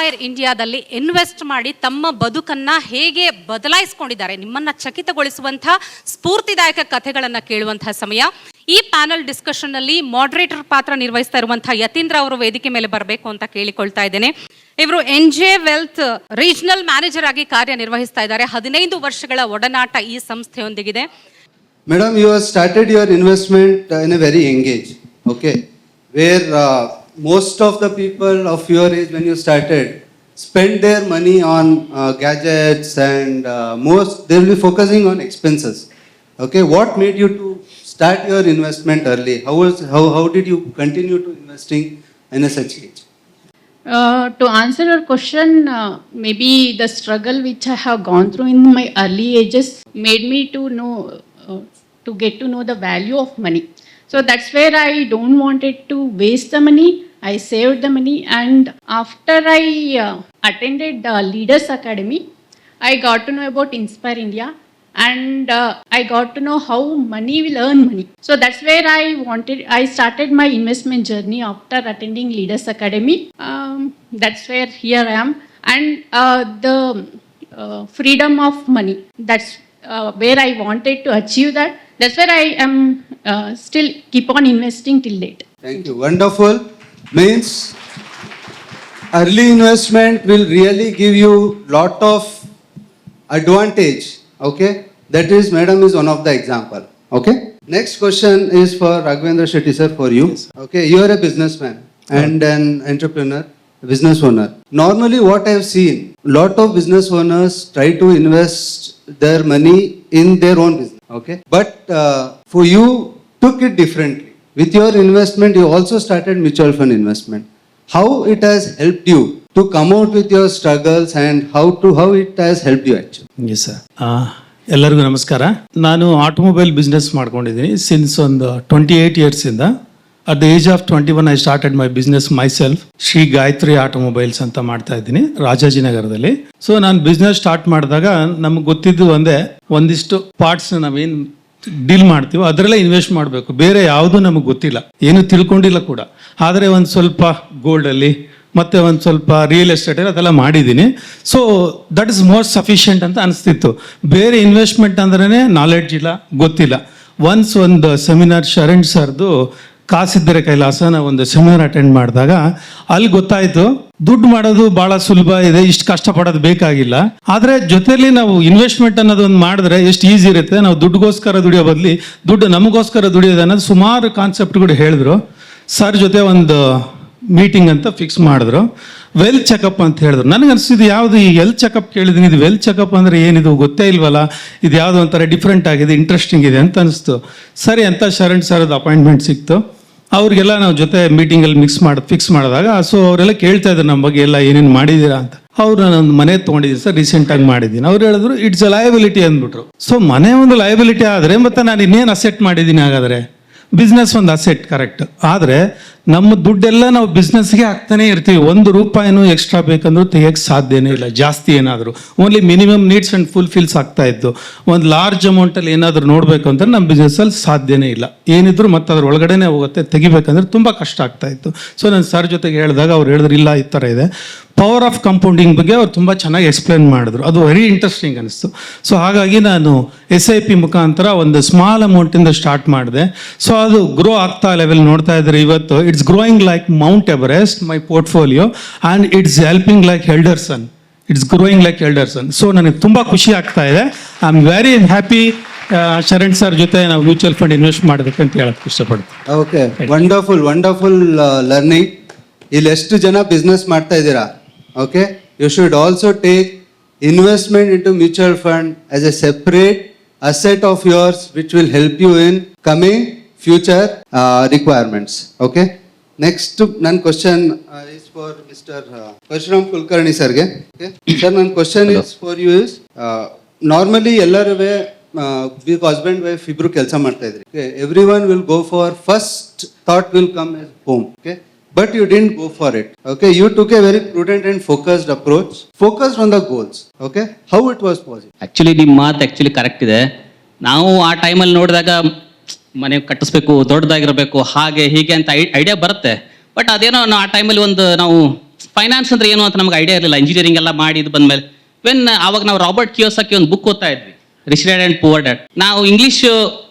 Entire ಇಂಡಿಯಾದಲ್ಲಿ invest ಮಾಡಿ ತಮ್ಮ ಬದುಕನ್ನ ಹೇಗೆ ಬದಲಾಯಿಸಿಕೊಂಡಿದ್ದಾರೆ, ನಿಮ್ಮನ್ನ ಚಕಿತಗೊಳಿಸುವಂತಹ ಸ್ಫೂರ್ತಿದಾಯಕ ಕಥೆಗಳನ್ನ ಕೇಳುವಂತಹ ಸಮಯ. ಈ ಪ್ಯಾನಲ್ ಡಿಸ್ಕಷನ್ ನಲ್ಲಿ ಮಾಡರೇಟರ್ ಪಾತ್ರ ನಿರ್ವಹಿಸ್ತಾ ಇರುವಂತಹ ಯತೀಂದ್ರ ಅವರು ವೇದಿಕೆ ಮೇಲೆ ಬರಬೇಕು ಅಂತ ಕೇಳಿಕೊಳ್ತಾ ಇದ್ದೇನೆ. ಇವರು NJ ವೆಲ್ತ್ ರೀಜನಲ್ ಮ್ಯಾನೇಜರ್ ಆಗಿ ಕಾರ್ಯನಿರ್ವಹಿಸ್ತಾ ಇದ್ದಾರೆ. 15 ವರ್ಷಗಳ ಒಡನಾಟ ಈ ಸಂಸ್ಥೆಯೊಂದಿಗಿದೆ. Madam, you have started your investment in a very young age, okay, where most of the people of your age when you started spend their money on gadgets and most they will be focusing on expenses. Okay, what made you to start your investment early? How did you continue to investing in a such age? To answer your question, maybe the struggle which I have gone through in my early ages made me to know, to get to know the value of money. So that's where I don't wanted to waste the money. I saved the money, and after I attended the Leaders Academy, I got to know about Inspire India, and I got to know how money will earn money. So that's where I started my investment journey after attending Leaders Academy. That's where here I am, and the freedom of money, that's where I wanted to achieve that. That's where I am still keep on investing till date. Thank you. Wonderful. Means early investment will really give you lot of advantage. Okay, that is, madam is one of the example. Okay, next question is for Raghavendra Shetty sir, for you. Yes. Okay, you are a businessman and an entrepreneur, business owner. Normally what I have seen, lot of business owners try to invest their money in their own business. Okay, but for you took it differently. With your investment you also started mutual fund investment. How it has helped you to come out with your struggles, and how it has helped you actually? Yes sir. ಎಲ್ಲರಿಗೂ ನಮಸ್ಕಾರ. ನಾನು automobile business ಮಾಡ್ಕೊಂಡಿದ್ದೀನಿ since ಒಂದು 28 years ಇಂದ. At the age of 21 I started my business my self. Shri Gayatri automobiles ಅಂತ ಮಾಡ್ತಾ ಇದ್ದೀನಿ ರಾಜಾಜಿನಗರದಲ್ಲಿ. So ನಾನು ಬಿಸ್ನೆಸ್ ಸ್ಟಾರ್ಟ್ ಮಾಡಿದಾಗ ನಮ್ಗೆ ಗೊತ್ತಿದ್ದು ಒಂದಿಷ್ಟು ಪಾರ್ಟ್ಸ್ ನಾವೇನು ಡೀಲ್ ಮಾಡ್ತೀವೋ ಅದರಲ್ಲೇ ಇನ್ವೆಸ್ಟ್ ಮಾಡಬೇಕು, ಬೇರೆ ಯಾವುದೂ ನಮಗೆ ಗೊತ್ತಿಲ್ಲ, ಏನು ತಿಳ್ಕೊಂಡಿಲ್ಲ ಕೂಡ. ಆದರೆ ಒಂದು ಸ್ವಲ್ಪ ಗೋಲ್ಡಲ್ಲಿ ಮತ್ತು ಒಂದು ಸ್ವಲ್ಪ ರಿಯಲ್ ಎಸ್ಟೇಟಲ್ಲಿ ಅದೆಲ್ಲ ಮಾಡಿದ್ದೀನಿ. So that is most sufficient ಅಂತ ಅನಿಸ್ತಿತ್ತು. ಬೇರೆ ಇನ್ವೆಸ್ಟ್ಮೆಂಟ್ ಅಂದ್ರೇ ನಾಲೆಡ್ಜ್ ಇಲ್ಲ, ಗೊತ್ತಿಲ್ಲ. ಒನ್ಸ್ ಒಂದು ಸೆಮಿನಾರ್ ಶರಣ್ ಸರ್ದು ಕಾಸಿದ್ದರೆ ಕೈಲಾಸನ ಒಂದು ಸೆಮಿನಾರ್ ಅಟೆಂಡ್ ಮಾಡಿದಾಗ ಅಲ್ಲಿ ಗೊತ್ತಾಯಿತು ದುಡ್ಡು ಮಾಡೋದು ಭಾಳ ಸುಲಭ ಇದೆ, ಇಷ್ಟು ಕಷ್ಟಪಡೋದು ಬೇಕಾಗಿಲ್ಲ. ಆದರೆ ಜೊತೆಯಲ್ಲಿ ನಾವು ಇನ್ವೆಸ್ಟ್ಮೆಂಟ್ ಅನ್ನೋದೊಂದು ಮಾಡಿದ್ರೆ ಎಷ್ಟು ಈಸಿ ಇರುತ್ತೆ. ನಾವು ದುಡ್ಡುಗೋಸ್ಕರ ದುಡಿಯೋ ಬದಲಿ ದುಡ್ಡು ನಮಗೋಸ್ಕರ ದುಡಿಯೋದು ಅನ್ನೋದು ಸುಮಾರು ಕಾನ್ಸೆಪ್ಟ್ಗಳು ಹೇಳಿದ್ರು. ಸರ್ ಜೊತೆ ಒಂದು ಮೀಟಿಂಗ್ ಅಂತ ಫಿಕ್ಸ್ ಮಾಡಿದ್ರು. ವೆಲ್ತ್ ಚೆಕಪ್ ಅಂತ ಹೇಳಿದ್ರು. ನನಗೆ ಅನಿಸಿದ್ದು ಯಾವುದು ಈ ಹೆಲ್ತ್ ಚೆಕಪ್ ಕೇಳಿದ್ದೀನಿ, ಇದು ವೆಲ್ತ್ ಚೆಕಪ್ ಅಂದರೆ ಏನಿದು ಗೊತ್ತೇ ಇಲ್ವಲ್ಲ, ಇದು ಯಾವುದೋ ಒಂಥರ ಡಿಫ್ರೆಂಟ್ ಆಗಿದೆ, ಇಂಟ್ರೆಸ್ಟಿಂಗ್ ಇದೆ ಅಂತ ಅನಿಸ್ತು. ಸರಿ ಅಂತ ಶರಣ್ ಸರ್ದು ಅಪಾಯಿಂಟ್ಮೆಂಟ್ ಸಿಕ್ತು. ಅವ್ರಿಗೆಲ್ಲ ನಾವು ಜೊತೆ ಮೀಟಿಂಗಲ್ಲಿ ಫಿಕ್ಸ್ ಮಾಡಿದಾಗ ಸೊ ಅವರೆಲ್ಲ ಕೇಳ್ತಾ ಇದ್ರು ನಮ್ಮ ಬಗ್ಗೆ ಎಲ್ಲ ಏನೇನು ಮಾಡಿದ್ದೀರಾ ಅಂತ. ಅವ್ರು ನಾನೊಂದು ಮನೆ ತೊಗೊಂಡಿದ್ದೀನಿ ಸರ್, ರೀಸೆಂಟಾಗಿ ಮಾಡಿದ್ದೀನಿ. ಅವ್ರು ಹೇಳಿದ್ರು ಇಟ್ಸ್ ಅ ಲಯಬಿಲಿಟಿ ಅಂದ್ಬಿಟ್ರು. ಸೊ ಮನೆ ಒಂದು ಲಯಬಿಲಿಟಿ ಆದರೆ ಮತ್ತೆ ನಾನು ಇನ್ನೇನು ಅಸೆಟ್ ಮಾಡಿದ್ದೀನಿ ಹಾಗಾದರೆ? ಬಿಸ್ನೆಸ್ ಒಂದು ಅಸೆಟ್, ಕರೆಕ್ಟ್. ಆದರೆ ನಮ್ಮ ದುಡ್ಡೆಲ್ಲ ನಾವು ಬಿಸ್ನೆಸ್ಗೆ ಹಾಕ್ತಾನೆ ಇರ್ತೀವಿ. ₹1 ಎಕ್ಸ್ಟ್ರಾ ಬೇಕಂದ್ರೂ ತೆಗಿಯೋಕ್ಕೆ ಸಾಧ್ಯನೇ ಇಲ್ಲ, ಜಾಸ್ತಿ ಏನಾದರೂ. Only minimum needs and fulfils ಆಗ್ತಾ ಇತ್ತು. ಒಂದು ಲಾರ್ಜ್ ಅಮೌಂಟಲ್ಲಿ ಏನಾದರೂ ನೋಡಬೇಕು ಅಂದರೆ ನಮ್ಮ ಬಿಸ್ನೆಸ್ಸಲ್ಲಿ ಸಾಧ್ಯನೇ ಇಲ್ಲ. ಏನಿದ್ರು ಮತ್ತೆ ಅದ್ರ ಒಳಗಡೆನೇ ಹೋಗುತ್ತೆ, ತೆಗಿಬೇಕಂದ್ರೆ ತುಂಬ ಕಷ್ಟ ಆಗ್ತಾ ಇತ್ತು. ಸೊ ನಾನು ಸರ್ ಜೊತೆಗೆ ಹೇಳಿದಾಗ ಅವ್ರು ಹೇಳಿದ್ರು ಇಲ್ಲ ಈ ಥರ ಇದೆ. ಪವರ್ ಆಫ್ ಕಂಪೌಂಡಿಂಗ್ ಬಗ್ಗೆ ಅವ್ರು ತುಂಬ ಚೆನ್ನಾಗಿ ಎಕ್ಸ್ಪ್ಲೇನ್ ಮಾಡಿದ್ರು. ಅದು ವೆರಿ ಇಂಟ್ರೆಸ್ಟಿಂಗ್ ಅನಿಸ್ತು. ಸೊ ಹಾಗಾಗಿ ನಾನು SIP ಮುಖಾಂತರ ಒಂದು ಸ್ಮಾಲ್ ಅಮೌಂಟಿಂದ ಸ್ಟಾರ್ಟ್ ಮಾಡಿದೆ. ಸೊ ಅದು ಗ್ರೋ ಆಗ್ತಾ ಲೆವೆಲ್ ನೋಡ್ತಾ ಇದ್ದಾರೆ ಇವತ್ತು. It's growing like Mount Everest my portfolio, and it's helping like ಹೆಲ್ಡರ್ಸನ್. ಇಟ್ಸ್ ಗ್ರೋಯಿಂಗ್ ಲೈಕ್ ಹೆಲ್ಡರ್ಸನ್. ಸೊ ನನಗೆ ತುಂಬ ಖುಷಿ ಆಗ್ತಾ ಇದೆ. I am very happy Sharan sir ಜೊತೆ ನಾವು ಮ್ಯೂಚುವಲ್ ಫಂಡ್ ಇನ್ವೆಸ್ಟ್ ಮಾಡಬೇಕಂತ ಹೇಳಕ್ಕೆ ಇಷ್ಟಪಡ್ತೀನಿ. Okay, wonderful learning. ಇಲ್ಲಿ ಎಷ್ಟು ಜನ ಬಿಸ್ನೆಸ್ ಮಾಡ್ತಾ ಇದ್ದೀರಾ? Okay, you should also take investment into mutual fund as a separate asset of yours which will help you in coming future requirements. Okay, next nan question is for Mr. Parshuram Kulkarni sir ge. Okay sir, nan question Hello. Is for you is normally ellaruve big husband wife ibru kelsa ಮಾಡ್ತಾ ಇದ್ರಿ. Okay, everyone will go for first thought will come as home. Okay, but you didn't go for it. Okay, you took a very prudent and focused approach, focused on the goals. Okay, how it was possible? Actually ನಿಮ್ಮ ಮಾತು actually correct ಇದೆ. ನಾವು ಆ ಟೈಮಲ್ಲಿ ನೋಡಿದಾಗ ಮನೆ ಕಟ್ಟಿಸ್ಬೇಕು, ದೊಡ್ಡದಾಗಿರಬೇಕು, ಹಾಗೆ ಹೀಗೆ ಅಂತ ಐಡಿಯಾ ಬರುತ್ತೆ. ಬಟ್ ಅದೇನೋ ಆ ಟೈಮಲ್ಲಿ ನಾವು ಫೈನಾನ್ಸ್ ಅಂದ್ರೆ ಏನು ಅಂತ ನಮ್ಗೆ ಐಡಿಯಾ ಇರಲಿಲ್ಲ. ಇಂಜಿನಿಯರಿಂಗ್ ಎಲ್ಲ ಮಾಡಿ ಇದು ಬಂದ್ಮೇಲೆ ಆವಾಗ ನಾವು ರಾಬರ್ಟ್ ಕಿಯೋಸಾಕಿ ಒಂದು ಬುಕ್ ಓದ್ತಾ ಇದ್ವಿ, rich dad and poor dad. ನಾವು ಇಂಗ್ಲೀಷ್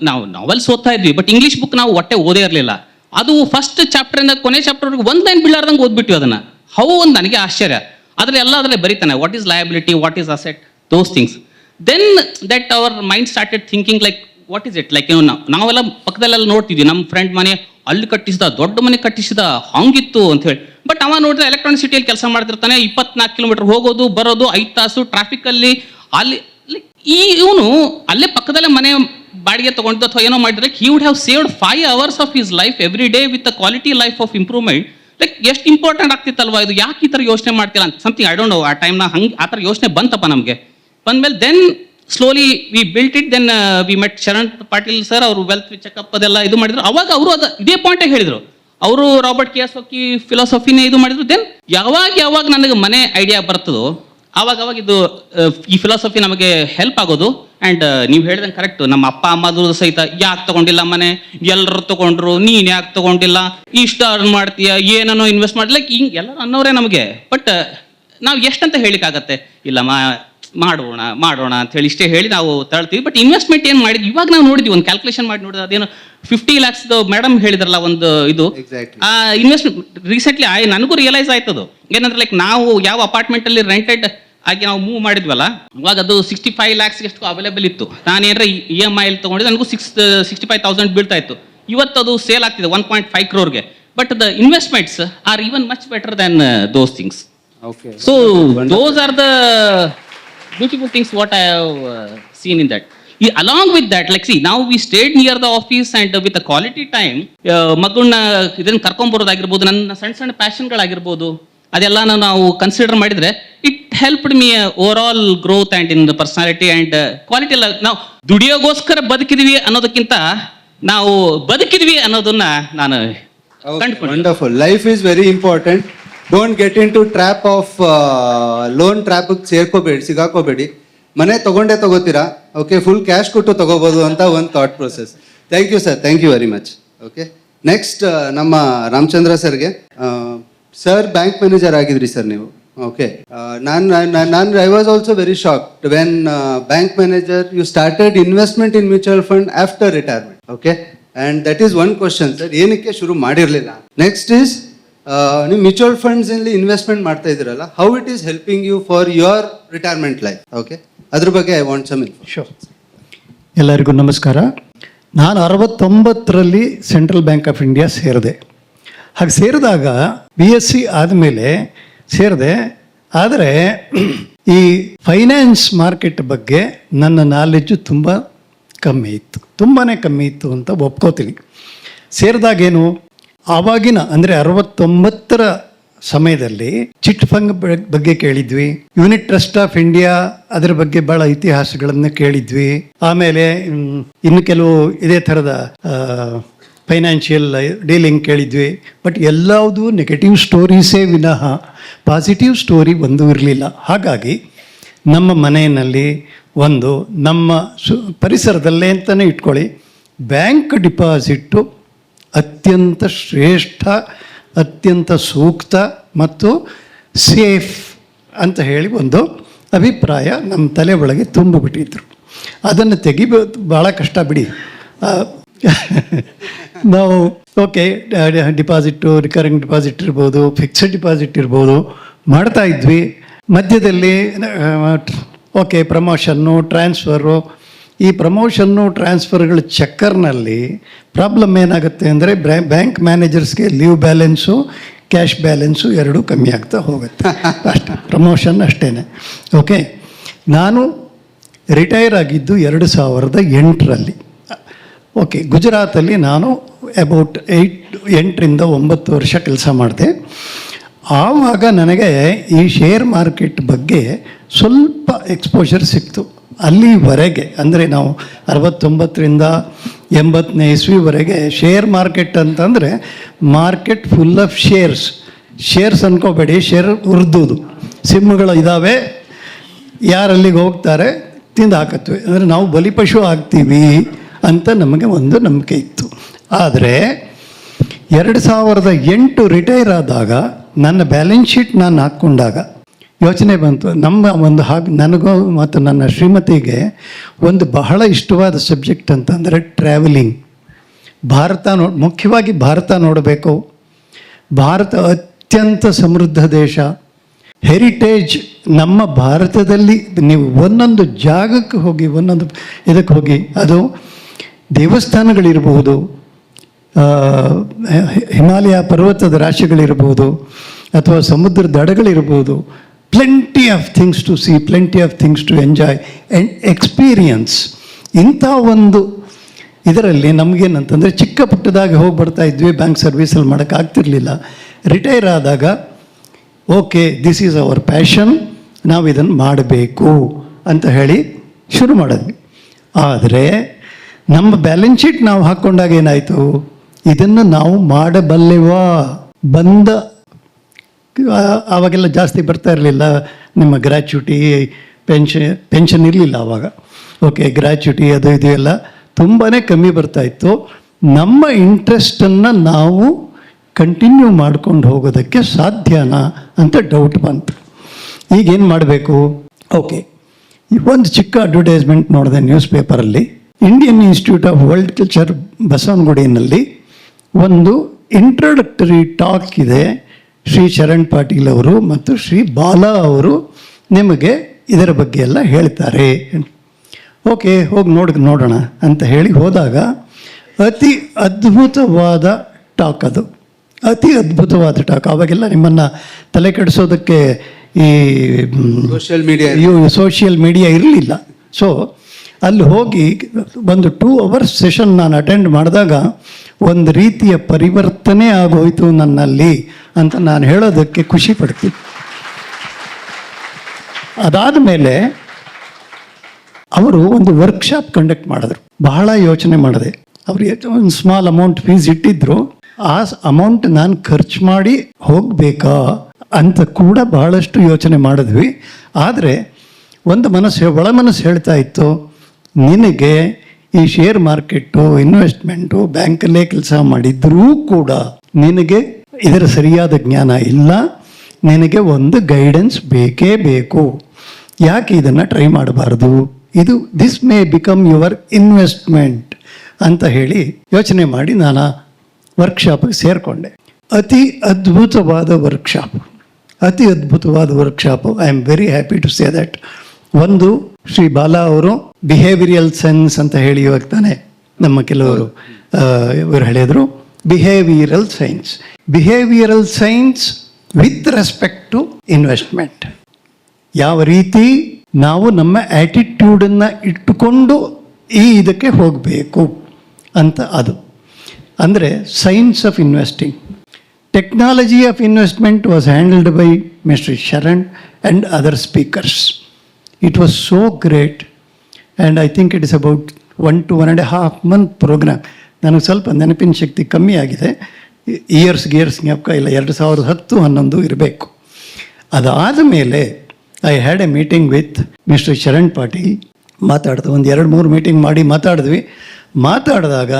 ನಾವು ನಾವೆಲ್ಸ್ ಓದ್ತಾ ಇದ್ವಿ, ಬಟ್ ಇಂಗ್ಲೀಷ್ ಬುಕ್ ನಾವು ಒಟ್ಟೆ ಓದೇ ಇರಲಿಲ್ಲ. ಅದು ಫಸ್ಟ್ ಚಾಪ್ಟರಿಂದ ಕೊನೆ ಚಾಪ್ಟರ್ವರೆಗೂ ಒಂದು ಲೈನ್ ಬೀಳಾರ್ದಂಗೆ ಓದ್ಬಿಟ್ವಿ ಅದನ್ನು. ಹೌ ಒಂದು ನನಗೆ ಆಶ್ಚರ್ಯ. ಅದರಲ್ಲಿ ಎಲ್ಲ ಅದರಲ್ಲಿ ಬರೀತಾನೆ, what is liability, what is asset, those things. Then that our mind started thinking like what is it, like ನಾವೆಲ್ಲ ಪಕ್ಕದಲ್ಲೆಲ್ಲ ನೋಡ್ತಿದ್ವಿ, ನಮ್ಮ ಫ್ರೆಂಡ್ ಮನೆ ಅಲ್ಲಿ ಕಟ್ಟಿಸಿದ, ದೊಡ್ಡ ಮನೆ ಕಟ್ಟಿಸಿದ, ಹಂಗಿತ್ತು ಅಂತ ಹೇಳಿ. ಬಟ್ ಅವ ನೋಡಿದ್ರೆ ಎಲೆಕ್ಟ್ರಾನಿಕ್ ಸಿಟಿಯಲ್ಲಿ ಕೆಲಸ ಮಾಡ್ತಿರ್ತಾನೆ, 24 ಕಿಲೋಮೀಟರ್ ಹೋಗೋದು ಬರೋದು, 5 ತಾಸು ಟ್ರಾಫಿಕಲ್ಲಿ. ಅಲ್ಲಿ ಇವನು ಅಲ್ಲೇ ಪಕ್ಕದಲ್ಲೇ ಮನೆ ಬಾಡಿಗೆ ತಗೊಂಡು ಅಥವಾ ಏನೋ ಮಾಡಿದ್ರೆ he would have saved 5 hours of his life every day with a quality life of improvement. Like ಎಷ್ಟು ಇಂಪಾರ್ಟೆಂಟ್ ಆಗ್ತಿತ್ತಲ್ವಾ ಇದು, ಯಾಕೆ ಈ ಥರ ಯೋಚನೆ ಮಾಡ್ತಿಲ್ಲ ಅಂತ ಸಮಥಿಂಗ್ ಐ ಡೋಂಟ್ ನೋ. ಆ ಟೈಮ್ನ ಹಂಗೆ ಆ ಥರ ಯೋಚನೆ ಬಂತಪ್ಪ ನಮಗೆ. ಬಂದ್ಮೇಲೆ then slowly we built it. Then we met Sharan Patil sir, ಅವರು ವೆಲ್ತ್ ಚೆಕಪ್ ಅದೆಲ್ಲ ಇದು ಮಾಡಿದ್ರು. ಅವಾಗ ಅವರು ಅದು ಇದೇ ಪಾಯಿಂಟಾಗಿ ಹೇಳಿದರು. ಅವರು ರಾಬರ್ಟ್ ಕಿಯೋಸಾಕಿ ಫಿಲಾಸಫಿನೇ ಇದು ಮಾಡಿದ್ರು. ದೆನ್ ಯಾವಾಗ ನನಗೆ ಮನೆ ಐಡಿಯಾ ಬರ್ತದೋ ಆವಾಗ ಇದು ಈ ಫಿಲಾಸಫಿ ನಮಗೆ ಹೆಲ್ಪ್ ಆಗೋದು. ಆ್ಯಂಡ್ ನೀವು ಹೇಳ್ದಂಗೆ ಕರೆಕ್ಟು, ನಮ್ಮ ಅಪ್ಪ ಅಮ್ಮದು ಸಹಿತ ಯಾಕೆ ತಗೊಂಡಿಲ್ಲ ಮನೆ, ಎಲ್ಲರೂ ತಗೊಂಡ್ರು, ನೀನು ಯಾಕೆ ತಗೊಂಡಿಲ್ಲ, ಇಷ್ಟು ಅರ್ನ್ ಮಾಡ್ತೀಯ, ಏನೋ ಇನ್ವೆಸ್ಟ್ ಮಾಡಿ, ಲೈಕ್ ಹಿಂಗೆ ಎಲ್ಲರೂ ಅನ್ನೋರೇ ನಮಗೆ. ಬಟ್ ನಾವು ಎಷ್ಟಂತ ಹೇಳಿಕ್ಕಾಗತ್ತೆ, ಇಲ್ಲ ಮಾಡೋಣ ಅಂತ ಹೇಳಿ ಇಷ್ಟೇ ಹೇಳಿ ನಾವು ತಳ್ತೀವಿ. ಬಟ್ ಇನ್ವೆಸ್ಟ್ಮೆಂಟ್ ಏನು ಮಾಡಿದ್ವಿ ಇವಾಗ ನಾವು ನೋಡಿದ್ವಿ, ಒಂದು ಕ್ಯಾಲ್ಕುಲೇಷನ್ ಮಾಡಿ ನೋಡಿದ್ರೆ ಅದೇನು 50 lakhs ಮೇಡಮ್ ಹೇಳಿದ್ರಲ್ಲ ಒಂದು ಇದು, ಆ ಇನ್ವೆಸ್ಟ್ಮೆಂಟ್ ರೀಸೆಂಟ್ಲಿ ನನಗೂ ರಿಯಲೈಸ್ ಆಯ್ತದು. ಏನಂದ್ರೆ ಲೈಕ್ ನಾವು ಯಾವ ಅಪಾರ್ಟ್ಮೆಂಟಲ್ಲಿ ರೆಂಟೆಡ್ ಆಗಿ ನಾವು ಮೂವ್ ಮಾಡಿದ್ವಲ್ಲ, ಅವಾಗ ಅದು 65 lakhs ಎಷ್ಟು ಅವೈಲೇಬಲ್ ಇತ್ತು. ನಾನೇನಾರ EMI ತಗೊಂಡಿದ್ದು ನನಗೂ 65,000 ಬೀಳ್ತಾ ಇತ್ತು. ಇವತ್ತು ಅದು ಸೇಲ್ ಆಗ್ತಿದೆ 1.5 crore. But the investments R even much better than those things. Okay. So those are the beautiful things what I have seen in that. Along with that, like see, now we stayed near the office and with a quality time, ಮಗುನ ಇದನ್ನು ಕರ್ಕೊಂಬರೋದಾಗಿರ್ಬೋದು, ನನ್ನ ಸಣ್ಣ ಪ್ಯಾಷನ್ಗಳಾಗಿರ್ಬೋದು, ಅದೆಲ್ಲ ನಾವು consider ಮಾಡಿದ್ರೆ it helped me overall growth and in the personality and quality. ಎಲ್ಲ ನಾವು ದುಡಿಯೋಗೋಸ್ಕರ ಬದುಕಿದ್ವಿ ಅನ್ನೋದಕ್ಕಿಂತ ನಾವು ಬದುಕಿದ್ವಿ ಅನ್ನೋದನ್ನ ನಾನು ಕಂಡುಕೊಂಡೆ. Wonderful. Life is very important. Don't get into trap of loan ಟ್ರ್ಯಾಪಿಗೆ ಸಿಗಾಕೋಬೇಡಿ. ಮನೆ ತಗೋತೀರಾ, ಓಕೆ, ಫುಲ್ ಕ್ಯಾಶ್ ಕೊಟ್ಟು ತಗೋಬೋದು ಅಂತ ಒಂದು thought process. Thank you sir, thank you very much. Okay, next ನಮ್ಮ ರಾಮಚಂದ್ರ ಸರ್ಗೆ. ಸರ್ ಬ್ಯಾಂಕ್ ಮ್ಯಾನೇಜರ್ ಆಗಿದ್ರಿ ಸರ್ ನೀವು. ಓಕೆ, ನಾನು I was also very shocked when bank manager you started investment in mutual fund after retirement. Okay, and that is one question sir, ಏನಕ್ಕೆ ಶುರು ಮಾಡಿರಲಿಲ್ಲ? Next is ನೀವು mutual funds ಅಲ್ಲಿ investment ಮಾಡ್ತಾ ಇದ್ದೀರಲ್ಲ, how it is helping you for your retirement life? Okay, ಅದ್ರ ಬಗ್ಗೆ I want some info. Sure. ಎಲ್ಲರಿಗೂ ನಮಸ್ಕಾರ. ನಾನು 69ರಲ್ಲಿ ಸೆಂಟ್ರಲ್ ಬ್ಯಾಂಕ್ ಆಫ್ ಇಂಡಿಯಾ ಸೇರಿದೆ. ಹಾಗೆ ಸೇರಿದಾಗ BSc ಆದಮೇಲೆ ಸೇರಿದೆ. ಆದರೆ ಈ ಫೈನಾನ್ಸ್ ಮಾರ್ಕೆಟ್ ಬಗ್ಗೆ ನನ್ನ ನಾಲೆಡ್ಜು ತುಂಬ ಕಮ್ಮಿ ಇತ್ತು ಅಂತ ಒಪ್ಕೋತೀನಿ. ಸೇರಿದಾಗೇನು, ಆವಾಗಿನ ಅಂದರೆ 69ರ ಸಮಯದಲ್ಲಿ ಚಿಟ್ ಫಂಡ್ ಬಗ್ಗೆ ಕೇಳಿದ್ವಿ, ಯೂನಿಟ್ ಟ್ರಸ್ಟ್ ಆಫ್ ಇಂಡಿಯಾ ಅದರ ಬಗ್ಗೆ ಭಾಳ ಇತಿಹಾಸಗಳನ್ನು ಕೇಳಿದ್ವಿ. ಆಮೇಲೆ ಇನ್ನು ಕೆಲವು ಇದೇ ಥರದ ಫೈನಾನ್ಷಿಯಲ್ ಡೀಲಿಂಗ್ ಕೇಳಿದ್ವಿ. ಬಟ್ ಎಲ್ಲದೂ ನೆಗೆಟಿವ್ ಸ್ಟೋರೀಸೇ ವಿನಃ ಪಾಸಿಟಿವ್ ಸ್ಟೋರಿ ಒಂದು ಇರಲಿಲ್ಲ. ಹಾಗಾಗಿ ನಮ್ಮ ಮನೆಯಲ್ಲಿ ನಮ್ಮ ಪರಿಸರದಲ್ಲೇ ಅಂತಲೇ ಇಟ್ಕೊಳ್ಳಿ, ಬ್ಯಾಂಕ್ ಡಿಪಾಸಿಟ್ಟು ಅತ್ಯಂತ ಶ್ರೇಷ್ಠ, ಅತ್ಯಂತ ಸೂಕ್ತ ಮತ್ತು ಸೇಫ್ ಅಂತ ಹೇಳಿ ಒಂದು ಅಭಿಪ್ರಾಯ ನಮ್ಮ ತಲೆ ಒಳಗೆ ತುಂಬಿಬಿಟ್ಟಿದ್ರು. ಅದನ್ನು ತೆಗಿಬೋದು ಭಾಳ ಕಷ್ಟ ಬಿಡಿ. ನಾವು ಓಕೆ, ಡಿಪಾಸಿಟ್ಟು, ರಿಕರಿಂಗ್ ಡಿಪಾಸಿಟ್ ಇರ್ಬೋದು, ಫಿಕ್ಸ್ಡ್ ಡಿಪಾಸಿಟ್ ಇರ್ಬೋದು ಮಾಡ್ತಾ ಇದ್ವಿ. ಮಧ್ಯದಲ್ಲಿ ಓಕೆ ಪ್ರಮೋಷನ್ನು, ಟ್ರಾನ್ಸ್ಫರು, ಈ ಪ್ರಮೋಷನ್ನು ಟ್ರಾನ್ಸ್ಫರ್ಗಳ ಚಕ್ಕರ್ನಲ್ಲಿ ಪ್ರಾಬ್ಲಮ್ ಏನಾಗುತ್ತೆ ಅಂದರೆ ಬ್ಯಾಂಕ್ ಮ್ಯಾನೇಜರ್ಸ್ಗೆ ಲೀವ್ ಬ್ಯಾಲೆನ್ಸು, ಕ್ಯಾಶ್ ಬ್ಯಾಲೆನ್ಸು ಎರಡೂ ಕಮ್ಮಿ ಆಗ್ತಾ ಹೋಗುತ್ತೆ. ಅಷ್ಟೇ, ಪ್ರಮೋಷನ್ ಅಷ್ಟೇ. ಓಕೆ, ನಾನು ರಿಟೈರ್ ಆಗಿದ್ದು 2008ರಲ್ಲಿ. ಓಕೆ, ಗುಜರಾತಲ್ಲಿ ನಾನು ಅಬೌಟ್ 8ರಿಂದ 9 ವರ್ಷ ಕೆಲಸ ಮಾಡಿದೆ. ಆವಾಗ ನನಗೆ ಈ ಶೇರ್ ಮಾರ್ಕೆಟ್ ಬಗ್ಗೆ ಸ್ವಲ್ಪ ಎಕ್ಸ್ಪೋಜರ್ ಸಿಕ್ತು. ಅಲ್ಲಿವರೆಗೆ ಅಂದರೆ ನಾವು 69ರಿಂದ 80ನೇ ಇಸ್ವಿವರೆಗೆ ಶೇರ್ ಮಾರ್ಕೆಟ್ ಅಂತಂದರೆ ಮಾರ್ಕೆಟ್ ಫುಲ್ ಆಫ್ ಶೇರ್ಸ್ ಅನ್ಕೋಬೇಡಿ, ಶೇರ್ ಉರ್ದುದು ಸಿಮ್ಗಳು ಇದ್ದಾವೆ, ಯಾರಲ್ಲಿಗೆ ಹೋಗ್ತಾರೆ ತಿಂದು ಹಾಕತ್ವಿ, ಅಂದರೆ ನಾವು ಬಲಿಪಶು ಆಗ್ತೀವಿ ಅಂತ ನಮಗೆ ಒಂದು ನಂಬಿಕೆ ಇತ್ತು. ಆದರೆ 2008 ರಿಟೈರ್ ಆದಾಗ ನನ್ನ ಬ್ಯಾಲೆನ್ಸ್ ಶೀಟ್ ನಾನು ಹಾಕ್ಕೊಂಡಾಗ ಯೋಚನೆ ಬಂತು, ನಮ್ಮ ಒಂದು ನನಗೂ ಮತ್ತು ನನ್ನ ಶ್ರೀಮತಿಗೆ ಒಂದು ಬಹಳ ಇಷ್ಟವಾದ ಸಬ್ಜೆಕ್ಟ್ ಅಂತಂದರೆ ಟ್ರಾವೆಲಿಂಗ್. ಮುಖ್ಯವಾಗಿ ಭಾರತ ನೋಡಬೇಕು. ಭಾರತ ಅತ್ಯಂತ ಸಮೃದ್ಧ ದೇಶ. ಹೆರಿಟೇಜ್ ನಮ್ಮ ಭಾರತದಲ್ಲಿ ನೀವು ಒಂದೊಂದು ಜಾಗಕ್ಕೆ ಹೋಗಿ, ಒಂದೊಂದು ಇದಕ್ಕೆ ಹೋಗಿ, ಅದು ದೇವಸ್ಥಾನಗಳಿರ್ಬೋದು, ಹಿಮಾಲಯ ಪರ್ವತದ ರಾಶಿಗಳಿರ್ಬೋದು, ಅಥವಾ ಸಮುದ್ರ ದಡಗಳಿರ್ಬೋದು. Plenty of things to see, plenty of things to enjoy and experience. ಇಂಥ ಒಂದು ಇದರಲ್ಲಿ ನಮಗೇನಂತಂದರೆ ಚಿಕ್ಕ ಪುಟ್ಟದಾಗಿ ಹೋಗಿ ಬರ್ತಾ ಇದ್ವಿ, ಬ್ಯಾಂಕ್ ಸರ್ವೀಸಲ್ಲಿ ಮಾಡೋಕ್ಕಾಗ್ತಿರ್ಲಿಲ್ಲ. ರಿಟೈರ್ ಆದಾಗ okay, this is our passion, ನಾವು ಇದನ್ನು ಮಾಡಬೇಕು ಅಂತ ಹೇಳಿ ಶುರು ಮಾಡಿದ್ವಿ. ಆದರೆ ನಮ್ಮ ಬ್ಯಾಲೆನ್ಸ್ ಶೀಟ್ ನಾವು ಹಾಕ್ಕೊಂಡಾಗ ಏನಾಯಿತು, ಇದನ್ನು ನಾವು ಮಾಡಬಲ್ಲೆವಾ? ಆವಾಗೆಲ್ಲ ಜಾಸ್ತಿ ಬರ್ತಾ ಇರಲಿಲ್ಲ, ನಿಮ್ಮ ಗ್ರ್ಯಾಚ್ಯುಟಿ, ಪೆನ್ಷನ್ ಇರಲಿಲ್ಲ ಆವಾಗ. ಓಕೆ, ಗ್ರ್ಯಾಚ್ಯುಟಿ ಅದು ಇದು ಎಲ್ಲ ತುಂಬಾ ಕಮ್ಮಿ ಬರ್ತಾಯಿತ್ತು. ನಮ್ಮ ಇಂಟ್ರೆಸ್ಟನ್ನು ನಾವು ಕಂಟಿನ್ಯೂ ಮಾಡ್ಕೊಂಡು ಹೋಗೋದಕ್ಕೆ ಸಾಧ್ಯನಾ ಅಂತ ಡೌಟ್ ಬಂತು. ಈಗೇನು ಮಾಡಬೇಕು? ಓಕೆ, ಒಂದು ಚಿಕ್ಕ ಅಡ್ವರ್ಟೈಸ್ಮೆಂಟ್ ನೋಡಿದೆ ನ್ಯೂಸ್ ಪೇಪರಲ್ಲಿ. Indian Institute of World Culture ಬಸವನಗುಡಿನಲ್ಲಿ ಒಂದು ಇಂಟ್ರೊಡಕ್ಟರಿ ಟಾಕ್ ಇದೆ. ಶ್ರೀ ಶರಣ್ ಪಾಟೀಲ್ ಅವರು ಮತ್ತು ಶ್ರೀ ಬಾಲಾ ಅವರು ನಿಮಗೆ ಇದರ ಬಗ್ಗೆ ಎಲ್ಲ ಹೇಳ್ತಾರೆ. ಓಕೆ, ಹೋಗಿ ನೋಡೋಣ ಅಂತ ಹೇಳಿ ಹೋದಾಗ ಅತಿ ಅದ್ಭುತವಾದ ಟಾಕ್ ಅದು. ಅತಿ ಅದ್ಭುತವಾದ ಟಾಕ್. ಆವಾಗೆಲ್ಲ ನಿಮ್ಮನ್ನು ತಲೆ ಕೆಡಿಸೋದಕ್ಕೆ ಈ ಸೋಷಿಯಲ್ ಮೀಡಿಯಾ ಇರಲಿಲ್ಲ. ಸೊ ಅಲ್ಲಿ ಹೋಗಿ ಒಂದು 2 hours ಸೆಷನ್ ನಾನು ಅಟೆಂಡ್ ಮಾಡಿದಾಗ ಒಂದು ರೀತಿಯ ಪರಿವರ್ತನೆ ಆಗೋಯ್ತು ನನ್ನಲ್ಲಿ ಅಂತ ನಾನು ಹೇಳೋದಕ್ಕೆ ಖುಷಿ ಪಡ್ತೀನಿ. ಅದಾದ ಮೇಲೆ ಅವರು ಒಂದು ವರ್ಕ್ಶಾಪ್ ಕಂಡಕ್ಟ್ ಮಾಡಿದ್ರು. ಬಹಳ ಯೋಚನೆ ಮಾಡಿದೆ. ಅವ್ರಿಗೆ ಒಂದು ಸ್ಮಾಲ್ ಅಮೌಂಟ್ ಫೀಸ್ ಇಟ್ಟಿದ್ರು. ಆ ಅಮೌಂಟ್ ನಾನು ಖರ್ಚು ಮಾಡಿ ಹೋಗಬೇಕಾ ಅಂತ ಕೂಡ ಬಹಳಷ್ಟು ಯೋಚನೆ ಮಾಡಿದ್ವಿ. ಆದರೆ ಒಂದು ಒಳ ಮನಸ್ಸು ಹೇಳ್ತಾ ಇತ್ತು, ನಿನಗೆ ಈ ಶೇರ್ ಮಾರ್ಕೆಟು, ಇನ್ವೆಸ್ಟ್ಮೆಂಟು, ಬ್ಯಾಂಕಲ್ಲೇ ಕೆಲಸ ಮಾಡಿದ್ರೂ ಕೂಡ ನಿನಗೆ ಇದರ ಸರಿಯಾದ ಜ್ಞಾನ ಇಲ್ಲ, ನಿನಗೆ ಒಂದು ಗೈಡೆನ್ಸ್ ಬೇಕೇ ಬೇಕು. ಯಾಕೆ ಇದನ್ನು ಟ್ರೈ ಮಾಡಬಾರ್ದು? This may become your investment ಅಂತ ಹೇಳಿ ಯೋಚನೆ ಮಾಡಿ ನಾನು ವರ್ಕ್ಶಾಪಿಗೆ ಸೇರಿಕೊಂಡೆ. ಅತಿ ಅದ್ಭುತವಾದ workshop. I am very happy to say that. ಒಂದು, ಶ್ರೀ ಬಾಲಾ ಅವರು ಬಿಹೇವಿಯರಲ್ ಸೈನ್ಸ್ ಅಂತ ಹೇಳಿ ಇವಾಗ ತಾನೆ ನಮ್ಮ ಕೆಲವರು ಇವರು ಹೇಳಿದರು. Behavioural science with respect to investment. ಯಾವ ರೀತಿ ನಾವು ನಮ್ಮ ಆ್ಯಟಿಟ್ಯೂಡನ್ನು ಇಟ್ಟುಕೊಂಡು ಇದಕ್ಕೆ ಹೋಗಬೇಕು ಅಂತ. ಅದು ಅಂದರೆ science of investing. Technology of investment was handled by mister Sharan and other speakers. It was so great and I think it is about 1 to 1.5 month programme. ನನಗೆ ಸ್ವಲ್ಪ ನೆನಪಿನ ಶಕ್ತಿ ಕಮ್ಮಿ ಆಗಿದೆ, ಇಯರ್ಸ್ ಜ್ಞಾಪಕ ಇಲ್ಲ. 2010-11 ಇರಬೇಕು. ಅದಾದ ಮೇಲೆ I had a meeting with mister Sharan Patil. ಮಾತಾಡ್ದೆ, ಒಂದು 2-3 ಮೀಟಿಂಗ್ ಮಾಡಿ ಮಾತಾಡಿದಾಗ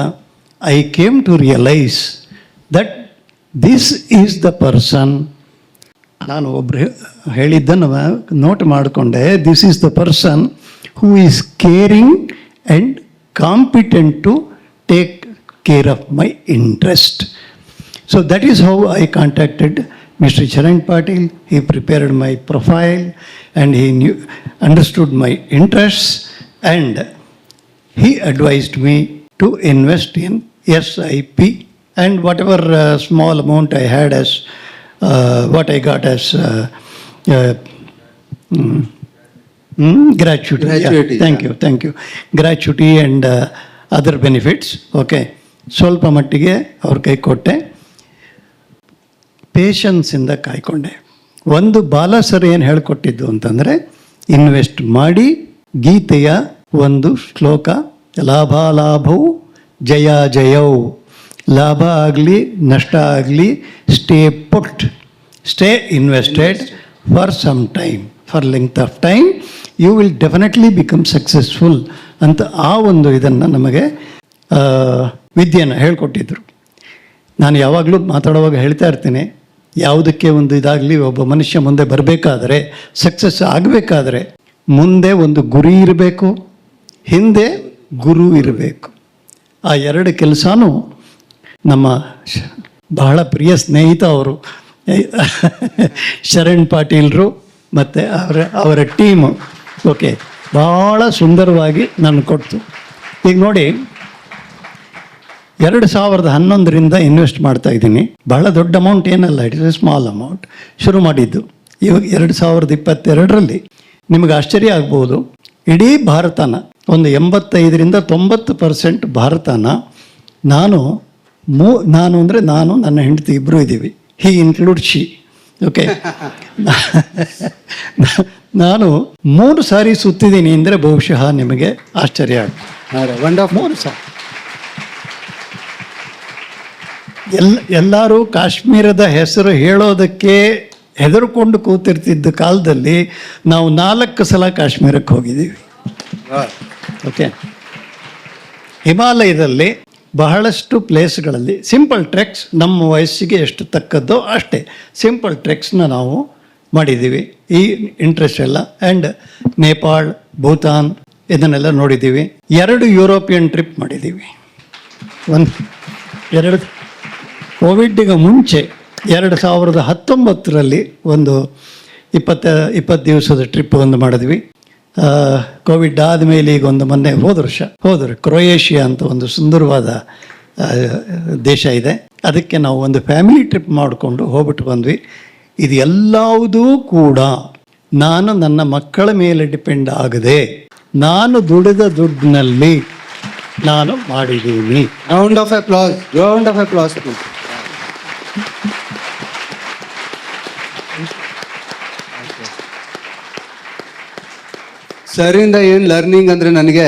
I came to realise that this is the person. ನಾನು ಒಬ್ಬರು ಹೇಳಿದ್ದನ್ನು ನೋಟ್ ಮಾಡಿಕೊಂಡೆ. This is the person who is caring and competent to take care of my interest. So that is how I contacted Mr. Charan Patil. He prepared my profile and he understood my interests, and he advised me to invest in SIP, and whatever small amount I had as what I got as gratuity. Yeah. Thank you. Gratuity and other benefits. Okay. ಸ್ವಲ್ಪ ಮಟ್ಟಿಗೆ ಅವ್ರ ಕೈ ಕೊಟ್ಟೆ. ಪೇಷನ್ಸಿಂದ ಕಾಯ್ಕೊಂಡೆ. ಒಂದು Bala sir ಏನು ಹೇಳಿಕೊಟ್ಟಿದ್ದು ಅಂತಂದರೆ, invest ಮಾಡಿ. ಗೀತೆಯ ಒಂದು ಶ್ಲೋಕ, ಲಾಭಾಲಾಭವು ಜಯ ಜಯವು. ಲಾಭ ಆಗಲಿ ನಷ್ಟ ಆಗಲಿ, stay put, stay invested for some time, for length of time, you will definitely become successful ಅಂತ ಆ ಒಂದು ಇದನ್ನು ನಮಗೆ ವಿದ್ಯೆಯನ್ನು ಹೇಳ್ಕೊಟ್ಟಿದ್ರು. ನಾನು ಯಾವಾಗಲೂ ಮಾತಾಡುವಾಗ ಹೇಳ್ತಾ ಇರ್ತೀನಿ, ಯಾವುದಕ್ಕೆ ಒಂದು ಇದಾಗಲಿ ಒಬ್ಬ ಮನುಷ್ಯ ಮುಂದೆ ಬರಬೇಕಾದ್ರೆ, ಸಕ್ಸಸ್ ಆಗಬೇಕಾದ್ರೆ ಮುಂದೆ ಒಂದು ಗುರಿ ಇರಬೇಕು, ಹಿಂದೆ ಗುರು ಇರಬೇಕು. ಆ ಎರಡು ಕೆಲಸನೂ ನಮ್ಮ ಬಹಳ ಪ್ರಿಯ ಸ್ನೇಹಿತ ಅವರು ಶರಣ್ ಪಾಟೀಲ್ರು ಮತ್ತು ಅವರ ಟೀಮು ಓಕೆ ಭಾಳ ಸುಂದರವಾಗಿ ನಾನು ಕೊಡ್ತು. ಈಗ ನೋಡಿ 2011ರಿಂದ ಇನ್ವೆಸ್ಟ್ ಮಾಡ್ತಾ ಇದ್ದೀನಿ. ಬಹಳ ದೊಡ್ಡ ಅಮೌಂಟ್ ಏನಲ್ಲ, it is A small amount. ಶುರು ಮಾಡಿದ್ದು ಇವಾಗ 2022ರಲ್ಲಿ. ನಿಮಗೆ ಆಶ್ಚರ್ಯ ಆಗ್ಬೋದು, ಇಡೀ ಭಾರತನ ಒಂದು 85-90% ಭಾರತನ ನಾನು ಅಂದರೆ ನಾನು ನನ್ನ ಹೆಂಡತಿ ಇಬ್ಬರು ಇದ್ದೀವಿ, ಹಿ ಇನ್ಕ್ಲೂಡ್ ಶಿ ಓಕೆ. ನಾನು 3 ಸಾರಿ ಸುತ್ತಿದ್ದೀನಿ ಅಂದರೆ ಬಹುಶಃ ನಿಮಗೆ ಆಶ್ಚರ್ಯ ಆಗ್ತದೆ. 3 ಸಾರಿ. ಎಲ್ಲರೂ ಕಾಶ್ಮೀರದ ಹೆಸರು ಹೇಳೋದಕ್ಕೆ ಹೆದರ್ಕೊಂಡು ಕೂತಿರ್ತಿದ್ದ ಕಾಲದಲ್ಲಿ ನಾವು 4 ಸಲ ಕಾಶ್ಮೀರಕ್ಕೆ ಹೋಗಿದ್ದೀವಿ. ಓಕೆ. ಹಿಮಾಲಯದಲ್ಲಿ ಬಹಳಷ್ಟು ಪ್ಲೇಸ್ಗಳಲ್ಲಿ ಸಿಂಪಲ್ ಟ್ರೆಕ್ಸ್, ನಮ್ಮ ವಯಸ್ಸಿಗೆ ಎಷ್ಟು ತಕ್ಕದ್ದೋ ಅಷ್ಟೇ ಸಿಂಪಲ್ ಟ್ರೆಕ್ಸ್ನ ನಾವು ಮಾಡಿದ್ದೀವಿ. ಈ ಇಂಟ್ರೆಸ್ಟ್ ಎಲ್ಲ. ಆ್ಯಂಡ್ ನೇಪಾಳ್, ಭೂತಾನ್ ಇದನ್ನೆಲ್ಲ ನೋಡಿದ್ದೀವಿ. 2 ಯುರೋಪಿಯನ್ ಟ್ರಿಪ್ ಮಾಡಿದ್ದೀವಿ. 2 ಕೋವಿಡ್ಗೆ ಮುಂಚೆ 2019ರಲ್ಲಿ ಒಂದು 20 ದಿವಸದ ಟ್ರಿಪ್ ಒಂದು ಮಾಡಿದ್ವಿ. ಕೋವಿಡ್ ಆದಮೇಲೆ ಈಗ ಒಂದು ಮೊನ್ನೆ ಹೋದ್ರು ಕ್ರೊಯೇಷಿಯಾ ಅಂತ ಒಂದು ಸುಂದರವಾದ ದೇಶ ಇದೆ. ಅದಕ್ಕೆ ನಾವು ಒಂದು ಫ್ಯಾಮಿಲಿ ಟ್ರಿಪ್ ಮಾಡಿಕೊಂಡು ಹೋಗ್ಬಿಟ್ಟು ಬಂದ್ವಿ. ಇದು ಎಲ್ಲವುದೂ ಕೂಡ ನಾನು ನನ್ನ ಮಕ್ಕಳ ಮೇಲೆ ಡಿಪೆಂಡ್ ಆಗದೆ ನಾನು ದುಡಿದ ದುಡ್ಡಿನಲ್ಲಿ ನಾನು ಮಾಡಿದ್ದೀನಿ. Round of applause. ಸರಿಂದ ಏನು ಲರ್ನಿಂಗ್ ಅಂದರೆ, ನನಗೆ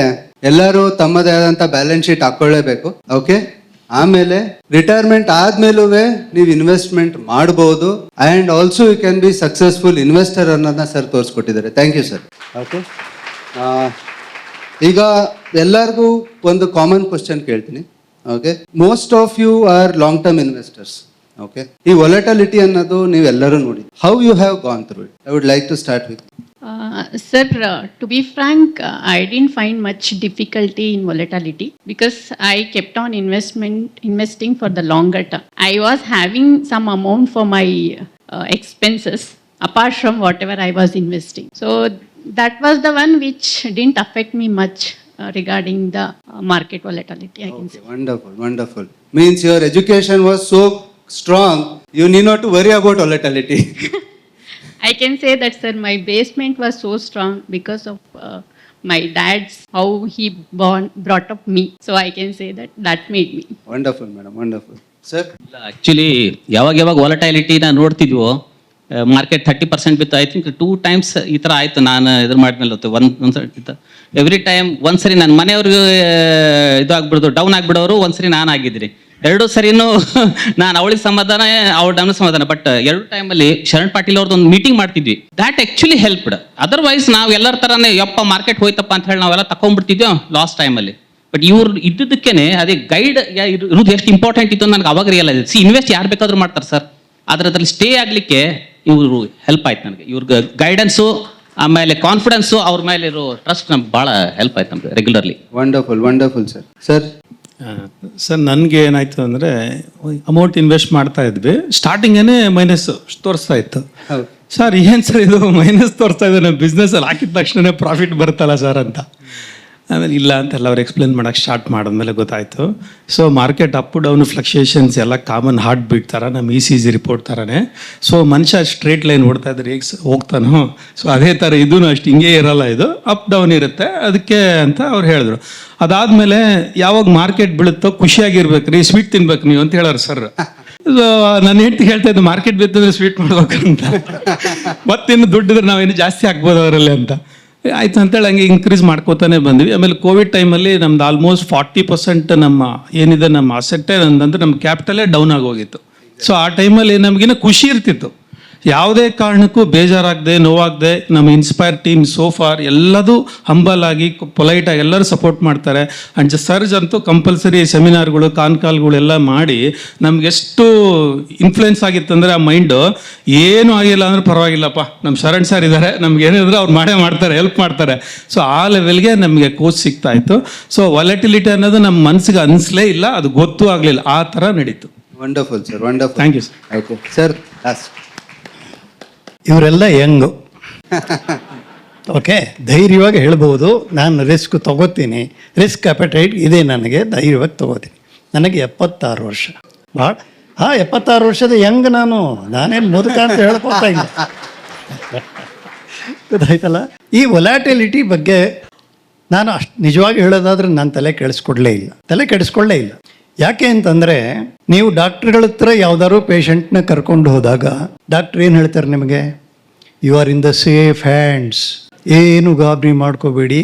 ಎಲ್ಲರೂ ತಮ್ಮದೇ ಆದಂಥ ಬ್ಯಾಲೆನ್ಸ್ ಶೀಟ್ ಹಾಕ್ಕೊಳ್ಳೇಬೇಕು. ಓಕೆ. ಆಮೇಲೆ ರಿಟೈರ್ಮೆಂಟ್ ಆದ್ಮೇಲೂ ನೀವು ಇನ್ವೆಸ್ಟ್ಮೆಂಟ್ ಮಾಡ್ಬೋದು. And also you can be successful investor ಅನ್ನೋದನ್ನ ಸರ್ ತೋರಿಸ್ಕೊಟ್ಟಿದ್ದಾರೆ. Thank you sir. ಓಕೆ. ಈಗ ಎಲ್ಲರಿಗೂ ಒಂದು ಕಾಮನ್ ಕ್ವಶನ್ ಕೇಳ್ತೀನಿ. Okay. Most of you are long term investors. Okay. ಈ ವೊಲಟಿಲಿಟಿ ಅನ್ನೋದು ನೀವೆಲ್ಲರೂ ನೋಡಿ. How you have gone through it? I would like to start with. Sir, to be frank, I didn't find much difficulty in volatility because I kept on investing for the longer term. I was having some amount for my expenses apart from whatever I was investing. So that was the one which didn't affect me much regarding the market volatility, I can say. Wonderful. Means your education was so strong, you need not to worry about volatility. I can say that, sir, my basement was so strong because of my dad's, how he brought up me. So I can say that made me. Wonderful, madam. Wonderful. Sir? Actually ಯಾವಾಗ ವಾಲಟೈಲಿಟಿನ ನೋಡ್ತಿದ್ವೋ, market 30% ಬಿತ್ತು. I think 2 times ಈ ಥರ ಆಯಿತು. ನಾನು ಮೇಲೆ ಒಂದು every time ಒಂದ್ಸರಿ ನನ್ನ ಮನೆಯವ್ರಿಗೆ ಇದಾಗ್ಬಿಡೋದು, ಡೌನ್ ಆಗಿಬಿಡೋರು, ಒಂದ್ಸರಿ ನಾನು ಆಗಿದ್ದೀನಿ. 2 ಸರಿನೂ ನಾನು ಅವಳಿಗೆ ಸಮಾಧಾನ, ಅವ್ರ ನಮ್ಗೆ ಸಮಾಧಾನ. ಬಟ್ 2 ಟೈಮಲ್ಲಿ ಶರಣ್ ಪಾಟೀಲ್ ಅವ್ರದ್ದು ಒಂದು ಮೀಟಿಂಗ್ ಮಾಡ್ತಿದ್ವಿ. That actually helped. ಅದರ್ವೈಸ್ ನಾವು ಎಲ್ಲರ ಥರನೇ ಯಪ್ಪ ಮಾರ್ಕೆಟ್ ಹೋಯ್ತಪ್ಪ ಅಂತ ಹೇಳಿ ನಾವೆಲ್ಲ ತಗೊಂಡ್ಬಿಡ್ತಿದ್ವಿ ಲಾಸ್ಟ್ ಟೈಮಲ್ಲಿ. ಬಟ್ ಇವ್ರು ಇದ್ದದಕ್ಕೇನೆ ಅದೇ ಗೈಡ್ ಇರೋದು ಎಷ್ಟು ಇಂಪಾರ್ಟೆಂಟ್ ಇತ್ತು ನನಗೆ ಅವಾಗ ರಿಯಲೈಸ್. ಇನ್ವೆಸ್ಟ್ ಯಾರು ಬೇಕಾದ್ರೂ ಮಾಡ್ತಾರೆ ಸರ್, ಅದ್ರಲ್ಲಿ ಸ್ಟೇ ಆಗಲಿಕ್ಕೆ ಇವರು ಹೆಲ್ಪ್ ಆಯ್ತು ನನಗೆ. ಇವ್ರಿಗೆ ಗೈಡೆನ್ಸು, ಆಮೇಲೆ ಕಾನ್ಫಿಡೆನ್ಸು, ಅವ್ರ ಮೇಲೆ ಇರೋ ಟ್ರಸ್ಟ್ ನಮ್ಗೆ ಭಾಳ ಹೆಲ್ಪ್ ಆಯ್ತು ನಮ್ಗೆ regularly. Wonderful sir. Sir? Sir, ನನಗೆ ಏನಾಯ್ತು ಅಂದರೆ, ಅಮೌಂಟ್ ಇನ್ವೆಸ್ಟ್ ಮಾಡ್ತಾ ಇದ್ವಿ, ಸ್ಟಾರ್ಟಿಂಗೇ ಮೈನಸ್ ತೋರಿಸ್ತಾ ಇತ್ತು. ಸರ್ ಏನು ಸರ್ ಇದು ಮೈನಸ್ ತೋರಿಸ್ತಾ ಇದೆ, ನಮ್ಮ ಬಿಸ್ನೆಸ್ಸಲ್ಲಿ ಹಾಕಿದ ತಕ್ಷಣ ಪ್ರಾಫಿಟ್ ಬರುತ್ತಲ್ಲ ಸರ್ ಅಂತ. ಆಮೇಲೆ ಇಲ್ಲ ಅಂತೆಲ್ಲ ಅವ್ರು ಎಕ್ಸ್ಪ್ಲೇನ್ ಮಾಡೋಕ್ಕೆ ಸ್ಟಾರ್ಟ್ ಮಾಡಿದ್ಮೇಲೆ ಗೊತ್ತಾಯಿತು. So market up down fluctuations ಎಲ್ಲ ಕಾಮನ್ ಹಾರ್ಟ್ ಬೀಟ್ ಥರ, ನಮ್ಮ ECG ರಿಪೋರ್ಟ್ ಥರನೇ. ಸೊ ಮನುಷ್ಯ ಸ್ಟ್ರೇಟ್ ಲೈನ್ ಓಡ್ತಾ ಇದ್ರೆ ಹೇಗೆ ಹೋಗ್ತಾನೋ, ಸೊ ಅದೇ ಥರ ಇದೂ ಅಷ್ಟು ಹಿಂಗೆ ಇರಲ್ಲ, ಇದು ಅಪ್ ಡೌನ್ ಇರುತ್ತೆ, ಅದಕ್ಕೆ ಅಂತ ಅವ್ರು ಹೇಳಿದ್ರು. ಅದಾದಮೇಲೆ ಯಾವಾಗ ಮಾರ್ಕೆಟ್ ಬೀಳುತ್ತೋ ಖುಷಿಯಾಗಿರ್ಬೇಕು ರೀ, ಸ್ವೀಟ್ ತಿನ್ಬೇಕು ನೀವು ಅಂತ ಹೇಳೋರು ಸರ್. ಸೊ ನಾನು ಹೇಳ್ತಾ ಇದ್ದೆ ಮಾರ್ಕೆಟ್ ಬಿತ್ತಂದ್ರೆ ಸ್ವೀಟ್ ಮಾಡ್ಬೇಕಂತ, ಮತ್ತಿನ್ನು ದುಡ್ಡಿದ್ರೆ ನಾವೇನು ಜಾಸ್ತಿ ಹಾಕ್ಬೋದು ಅವರಲ್ಲಿ ಅಂತ. ಆಯ್ತು ಅಂತೇಳಿ ಹಂಗೆ ಇನ್ಕ್ರೀಸ್ ಮಾಡ್ಕೋತಾನೆ ಬಂದ್ವಿ. ಆಮೇಲೆ ಕೋವಿಡ್ ಟೈಮಲ್ಲಿ ನಮ್ದು ಆಲ್ಮೋಸ್ಟ್ 40% ನಮ್ಮ ಏನಿದೆ ನಮ್ಮ ಅಸೆಟ್ಟೇ, ಅಂದರೆ ನಮ್ಮ ಕ್ಯಾಪಿಟಲೇ ಡೌನ್ ಆಗೋಗಿತ್ತು. ಸೊ ಆ ಟೈಮಲ್ಲಿ ನಮಗಿನ್ನ ಖುಷಿ ಇರ್ತಿತ್ತು. ಯಾವುದೇ ಕಾರಣಕ್ಕೂ ಬೇಜಾರಾಗದೆ ನೋವಾಗದೆ ನಮ್ಮ ಇನ್ಸ್ಪೈರ್ ಟೀಮ್ ಸೋಫಾರ್ ಎಲ್ಲದೂ ಹಂಬಲ್ ಆಗಿ ಪೊಲೈಟಾಗಿ ಎಲ್ಲರೂ ಸಪೋರ್ಟ್ ಮಾಡ್ತಾರೆ. ಆ್ಯಂಡ್ ಸರ್ಜ್ ಅಂತೂ ಕಂಪಲ್ಸರಿ ಸೆಮಿನಾರ್ಗಳು ಕಾನ್ಕಾಲ್ಗಳು ಎಲ್ಲ ಮಾಡಿ ನಮಗೆಷ್ಟು ಇನ್ಫ್ಲುಯೆನ್ಸ್ ಆಗಿತ್ತಂದರೆ ಆ ಮೈಂಡು ಏನೂ ಆಗಿಲ್ಲ ಅಂದ್ರೆ ಪರವಾಗಿಲ್ಲಪ್ಪ ನಮ್ಮ ಶರಣ್ ಸರ್ ಇದ್ದಾರೆ, ನಮ್ಗೆ ಏನಿದ್ರೆ ಅವ್ರು ಮಾಡೇ ಮಾಡ್ತಾರೆ, ಹೆಲ್ಪ್ ಮಾಡ್ತಾರೆ. ಸೊ ಆ ಲೆವೆಲ್ಗೆ ನಮಗೆ ಕೋಚ್ ಸಿಗ್ತಾ ಇತ್ತು. ಸೊ ವಾಲಟಿಲಿಟಿ ಅನ್ನೋದು ನಮ್ಮ ಮನಸ್ಸಿಗೆ ಅನಿಸ್ಲೇ ಇಲ್ಲ, ಅದು ಗೊತ್ತೂ ಆಗಲಿಲ್ಲ, ಆ ಥರ ನಡೀತು. Wonderful sir, wonderful. Thank you sir. Okay sir, last. ಇವರೆಲ್ಲ ಯಂಗು. ಓಕೆ, ಧೈರ್ಯವಾಗಿ ಹೇಳ್ಬೋದು ನಾನು ರಿಸ್ಕ್ ತಗೋತೀನಿ, ರಿಸ್ಕ್ ಅಪಟೈಟ್ ಇದೆ ನನಗೆ, ಧೈರ್ಯವಾಗಿ ತಗೋತೀನಿ. ನನಗೆ 76 ವರ್ಷ. ಭಾಳ 76 ವರ್ಷದ ಯಂಗ್ ನಾನೇನು ಮುದುಕ ಅಂತ ಹೇಳ್ಕೊತಾ ಇಲ್ಲ. ಗೊತ್ತಾಯ್ತಲ್ಲ. ಈ ವೊಲಾಟಿಲಿಟಿ ಬಗ್ಗೆ ನಾನು ಅಷ್ಟು ನಿಜವಾಗಿ ಹೇಳೋದಾದ್ರೆ ನಾನು ತಲೆ ಕೆಡಿಸ್ಕೊಳ್ಳೇ ಇಲ್ಲ. ಯಾಕೆ ಅಂತಂದರೆ, ನೀವು ಡಾಕ್ಟ್ರುಗಳ ಹತ್ರ ಯಾವ್ದಾದ್ರು ಪೇಷಂಟ್ನ ಕರ್ಕೊಂಡು ಹೋದಾಗ ಡಾಕ್ಟ್ರ್ ಏನು ಹೇಳ್ತಾರೆ ನಿಮಗೆ? You are in the safe hands, ಏನು ಗಾಬರಿ ಮಾಡ್ಕೋಬೇಡಿ,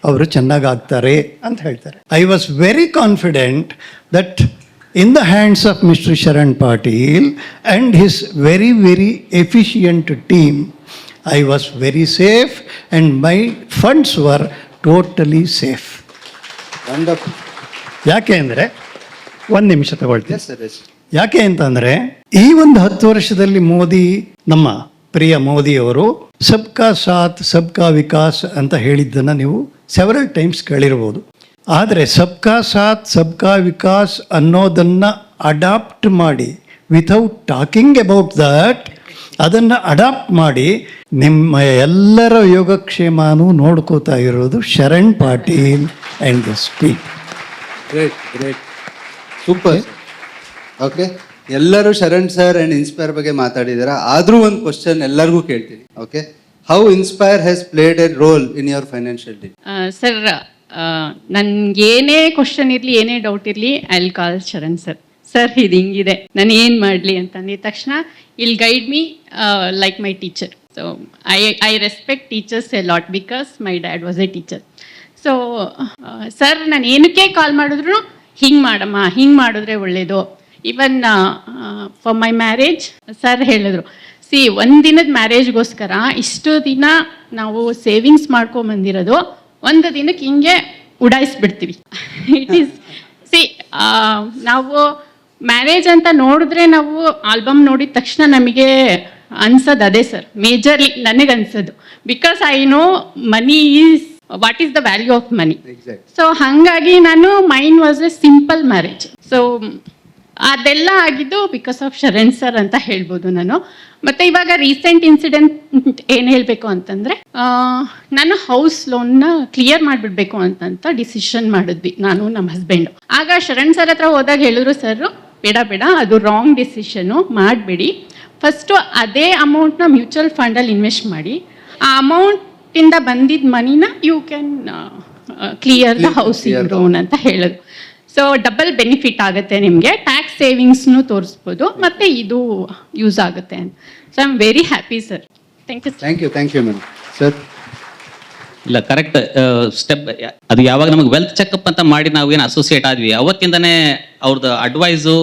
ಅವರು ಚೆನ್ನಾಗಾಗ್ತಾರೆ ಅಂತ ಹೇಳ್ತಾರೆ. I was very confident that in the hands of Mr. Sharan Patil and his very, very efficient team, I was very safe and my funds were totally safe. Wonderful. ಯಾಕೆ ಅಂದರೆ, ಒಂದು ನಿಮಿಷ ತಗೊಳ್ತೀನಿ. Yes sir, yes. ಯಾಕೆ ಅಂತಂದರೆ, ಈ ಒಂದು 10 ವರ್ಷದಲ್ಲಿ ನಮ್ಮ ಪ್ರಿಯ ಮೋದಿಯವರು ಸಬ್ಕಾ ಸಾಥ್ ಸಬ್ಕಾ ವಿಕಾಸ್ ಅಂತ ಹೇಳಿದ್ದನ್ನು ನೀವು ಸೆವೆರಲ್ ಟೈಮ್ಸ್ ಕೇಳಿರ್ಬೋದು. ಆದರೆ ಸಬ್ಕಾ ಸಾಥ್ ಸಬ್ಕಾ ವಿಕಾಸ್ ಅನ್ನೋದನ್ನು ಅಡಾಪ್ಟ್ ಮಾಡಿ, ವಿಥೌಟ್ ಟಾಕಿಂಗ್ ಅಬೌಟ್ ದಟ್, ಅದನ್ನು ಅಡಾಪ್ಟ್ ಮಾಡಿ ನಿಮ್ಮ ಎಲ್ಲರ ಯೋಗಕ್ಷೇಮನೂ ನೋಡ್ಕೋತಾ ಇರೋದು Sharan Patil and the speak. Great, super. Okay, ಎಲ್ಲರೂ ಶರಣ್ ಸರ್ ಆ್ಯಂಡ್ ಇನ್ಸ್ಪೈರ್ ಬಗ್ಗೆ ಮಾತಾಡಿದಾರ. ಆದರೂ ಒಂದು ಕ್ವಶನ್ ಎಲ್ಲರಿಗೂ ಕೇಳ್ತೀನಿ. Okay, how inspire has played a role in your financial deal? Sir, ನನ್ಗೇನೇ ಕ್ವಶನ್ ಇರಲಿ, ಏನೇ ಡೌಟ್ ಇರಲಿ, I will call Sharan sir. Sir, ಇದು ಹಿಂಗಿದೆ, ನಾನು ಏನು ಮಾಡಲಿ ಅಂತಂದಿದ ತಕ್ಷಣ he'll guide me like my teacher. So I respect teachers a lot because my dad was a teacher. So sir, ನಾನು ಏನಕ್ಕೆ ಕಾಲ್ ಮಾಡಿದ್ರು, ಹಿಂಗೆ ಮಾಡಮ್ಮ, ಹಿಂಗೆ ಮಾಡಿದ್ರೆ ಒಳ್ಳೆಯದು. Even for my marriage sir ಹೇಳಿದ್ರು, ಒಂದಿನದ ಮ್ಯಾರೇಜ್ಗೋಸ್ಕರ ಇಷ್ಟು ದಿನ ನಾವು ಸೇವಿಂಗ್ಸ್ ಮಾಡ್ಕೊಂಬಂದಿರೋದು ಒಂದು ದಿನಕ್ಕೆ ಹಿಂಗೆ ಉಡಾಯಿಸ್ಬಿಡ್ತೀವಿ. ಇಟ್ ಈಸ್ ನಾವು ಮ್ಯಾರೇಜ್ ಅಂತ ನೋಡಿದ್ರೆ ನಾವು ಆಲ್ಬಮ್ ನೋಡಿದ ತಕ್ಷಣ ನಮಗೆ ಅನ್ಸೋದು ಅದೇ ಸರ್, ಮೇಜರ್ಲಿ ನನಗೆ ಅನ್ಸೋದು. Because I know money is what is the value of money. So ಹಾಗಾಗಿ mine was a simple marriage. So ಅದೆಲ್ಲ ಆಗಿದ್ದು ಬಿಕಾಸ್ ಆಫ್ ಶರಣ್ ಸರ್ ಅಂತ ಹೇಳ್ಬೋದು ನಾನು. ಮತ್ತು ಇವಾಗ ರೀಸೆಂಟ್ ಇನ್ಸಿಡೆಂಟ್ ಏನು ಹೇಳಬೇಕು ಅಂತಂದರೆ, ನಾನು ಹೌಸ್ ಲೋನ್ನ ಕ್ಲಿಯರ್ ಮಾಡಿಬಿಡ್ಬೇಕು ಅಂತ ಡಿಸಿಷನ್ ಮಾಡಿದ್ವಿ ನಾನು ನಮ್ಮ ಹಸ್ಬೆಂಡು. ಆಗ ಶರಣ್ ಸರ್ ಹತ್ರ ಹೋದಾಗ ಹೇಳಿದ್ರು, ಸರ್ ಬೇಡ ಅದು ರಾಂಗ್ ಡಿಸಿಷನ್ನು, ಮಾಡಬೇಡಿ. ಫಸ್ಟು ಅದೇ ಅಮೌಂಟ್ನ ಮ್ಯೂಚುವಲ್ ಫಂಡಲ್ಲಿ ಇನ್ವೆಸ್ಟ್ ಮಾಡಿ, ಆ ಅಮೌಂಟಿಂದ ಬಂದಿದ್ದ ಮನಿನ you can clear the housing loan ಅಂತ ಹೇಳಿದ್ರು. ಸೊ ಡಬಲ್ ಬೆನಿಫಿಟ್ ಆಗುತ್ತೆ ನಿಮಗೆ, ಟ್ಯಾಕ್ಸ್ ಸೇವಿಂಗ್ಸ್ನು ತೋರಿಸ್ಬೋದು, ಮತ್ತು ಇದು ಯೂಸ್ ಆಗುತ್ತೆ ಅಂತ. So I am very happy sir. Thank you. Thank you madam. Sir, ಇಲ್ಲ, ಕರೆಕ್ಟ್ ಸ್ಟೆಪ್. ಅದು ಯಾವಾಗ ನಮಗೆ ವೆಲ್ತ್ ಚೆಕಪ್ ಅಂತ ಮಾಡಿ ನಾವು ಏನು ಅಸೋಸಿಯೇಟ್ ಆದ್ವಿ, ಅವತ್ತಿಂದನೇ ಅವ್ರದ್ದು ಅಡ್ವೈಸು,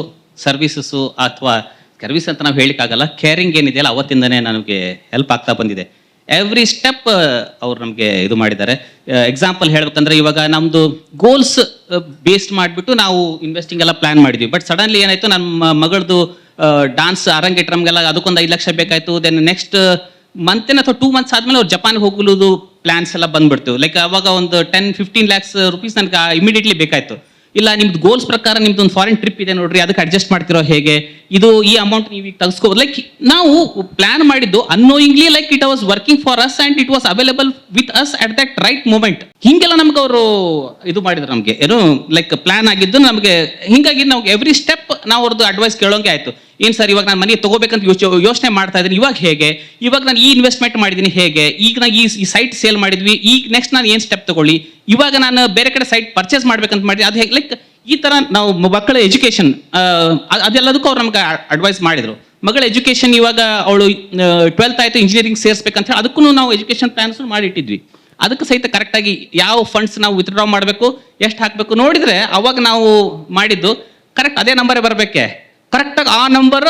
ಸರ್ವಿಸಸ್ಸು, ಅಥವಾ ಸರ್ವಿಸ್ ಅಂತ ನಾವು ಹೇಳಿಕ್ಕಾಗಲ್ಲ, ಕೇರಿಂಗ್ ಏನಿದೆಯಲ್ಲ ಅವತ್ತಿಂದನೇ ನನಗೆ ಹೆಲ್ಪ್ ಆಗ್ತಾ ಬಂದಿದೆ. ಎವ್ರಿ ಸ್ಟೆಪ್ ಅವ್ರು ನಮಗೆ ಇದು ಮಾಡಿದ್ದಾರೆ. ಎಕ್ಸಾಂಪಲ್ ಹೇಳ್ಬೇಕಂದ್ರೆ, ಇವಾಗ ನಮ್ಮದು ಗೋಲ್ಸ್ ಬೇಸ್ಡ್ ಮಾಡಿಬಿಟ್ಟು ನಾವು ಇನ್ವೆಸ್ಟಿಂಗ್ ಎಲ್ಲ ಪ್ಲಾನ್ ಮಾಡಿದ್ವಿ. ಬಟ್ ಸಡನ್ಲಿ ಏನಾಯಿತು, ನಮ್ಮ ಮಗಳದು ಡಾನ್ಸ್ ಅರಂಗೇಟ್ರಂಗೆಲ್ಲ ಅದಕ್ಕೊಂದು 5 ಲಕ್ಷ ಬೇಕಾಯಿತು. ದೆನ್ ನೆಕ್ಸ್ಟ್ ಮಂತೇನೆ ಅಥವಾ 2 ಮಂತ್ಸ್ ಆದಮೇಲೆ ಅವ್ರು ಜಪಾನ್ಗೆ ಹೋಗಲು ಪ್ಲಾನ್ಸ್ ಎಲ್ಲ ಬಂದ್ಬಿಡ್ತು. ಲೈಕ್ ಅವಾಗ ಒಂದು 10-15 lakhs rupees ನನಗೆ ಇಮಿಡಿಯೇಟ್ಲಿ ಬೇಕಾಯಿತು. ಇಲ್ಲ, ನಿಮ್ದು ಗೋಲ್ಸ್ ಪ್ರಕಾರ ನಿಮ್ದು ಒಂದು ಫಾರಿನ್ ಟ್ರಿಪ್ ಇದೆ ನೋಡ್ರಿ, ಅದಕ್ಕೆ ಅಡ್ಜಸ್ಟ್ ಮಾಡ್ತಿರೋ ಹೇಗೆ, ಇದು ಈ ಅಮೌಂಟ್ ನೀವು ಈಗ ತೆಗೆಸ್ಕೋಬೋದು. ಲೈಕ್ ನಾವು ಪ್ಲಾನ್ ಮಾಡಿದ್ದು annoyingly, like it was working for us and it was available with us at that right moment. ಹಿಂಗೆಲ್ಲ ನಮ್ಗೆ ಅವರು ಇದು ಮಾಡಿದ್ರು, ನಮಗೆ ಏನು ಲೈಕ್ ಪ್ಲಾನ್ ಆಗಿದ್ದು ನಮಗೆ. ಹಿಂಗಾಗಿ ನಾವು ಎವ್ರಿ ಸ್ಟೆಪ್ ನಾವು ಅವ್ರದ್ದು ಅಡ್ವೈಸ್ ಕೇಳೋಂಗೆ ಆಯಿತು. ಏನು ಸರ್, ಇವಾಗ ನಾನು ಮನೆ ತೊಗೋಬೇಕಂತ ಯೋಚನೆ ಮಾಡ್ತಾ ಇದ್ದೀನಿ, ಇವಾಗ ನಾನು ಈ ಇನ್ವೆಸ್ಟ್ಮೆಂಟ್ ಮಾಡಿದ್ದೀನಿ ಹೇಗೆ, ಈಗ ನಾನು ಈ ಸೈಟ್ ಸೇಲ್ ಮಾಡಿದ್ವಿ, ಈಗ ನೆಕ್ಸ್ಟ್ ನಾನು ಏನು ಸ್ಟೆಪ್ ತಗೊಳ್ಳಿ, ಇವಾಗ ನಾನು ಬೇರೆ ಕಡೆ ಸೈಟ್ ಪರ್ಚೇಸ್ ಮಾಡ್ಬೇಕಂತ ಮಾಡಿದ್ದೀನಿ, ಅದು ಹೇಗೆ, ಲೈಕ್ ಈ ಥರ ನಾವು ಮಕ್ಕಳ ಎಜುಕೇಷನ್ ಅದೆಲ್ಲದಕ್ಕೂ ಅವ್ರು ನಮ್ಗೆ ಅಡ್ವೈಸ್ ಮಾಡಿದರು. ಮಗಳ ಎಜುಕೇಷನ್ ಇವಾಗ ಅವಳು 12th ಆಯಿತು, ಇಂಜಿನಿಯರಿಂಗ್ ಸೇರಿಸ್ಬೇಕಂತ ಹೇಳಿ ಅದಕ್ಕೂ ನಾವು ಎಜುಕೇಷನ್ ಪ್ಲಾನ್ಸ್ ಮಾಡಿಟ್ಟಿದ್ವಿ. ಅದಕ್ಕೆ ಸಹಿತ ಕರೆಕ್ಟಾಗಿ ಯಾವ ಫಂಡ್ಸ್ ನಾವು ವಿತ್ಡ್ರಾ ಮಾಡಬೇಕು, ಎಷ್ಟು ಹಾಕಬೇಕು ನೋಡಿದರೆ ಅವಾಗ ನಾವು ಮಾಡಿದ್ದು ಕರೆಕ್ಟ್ ಅದೇ ನಂಬರೇ ಬರಬೇಕೆ. ಕರೆಕ್ಟಾಗಿ ಆ ನಂಬರ್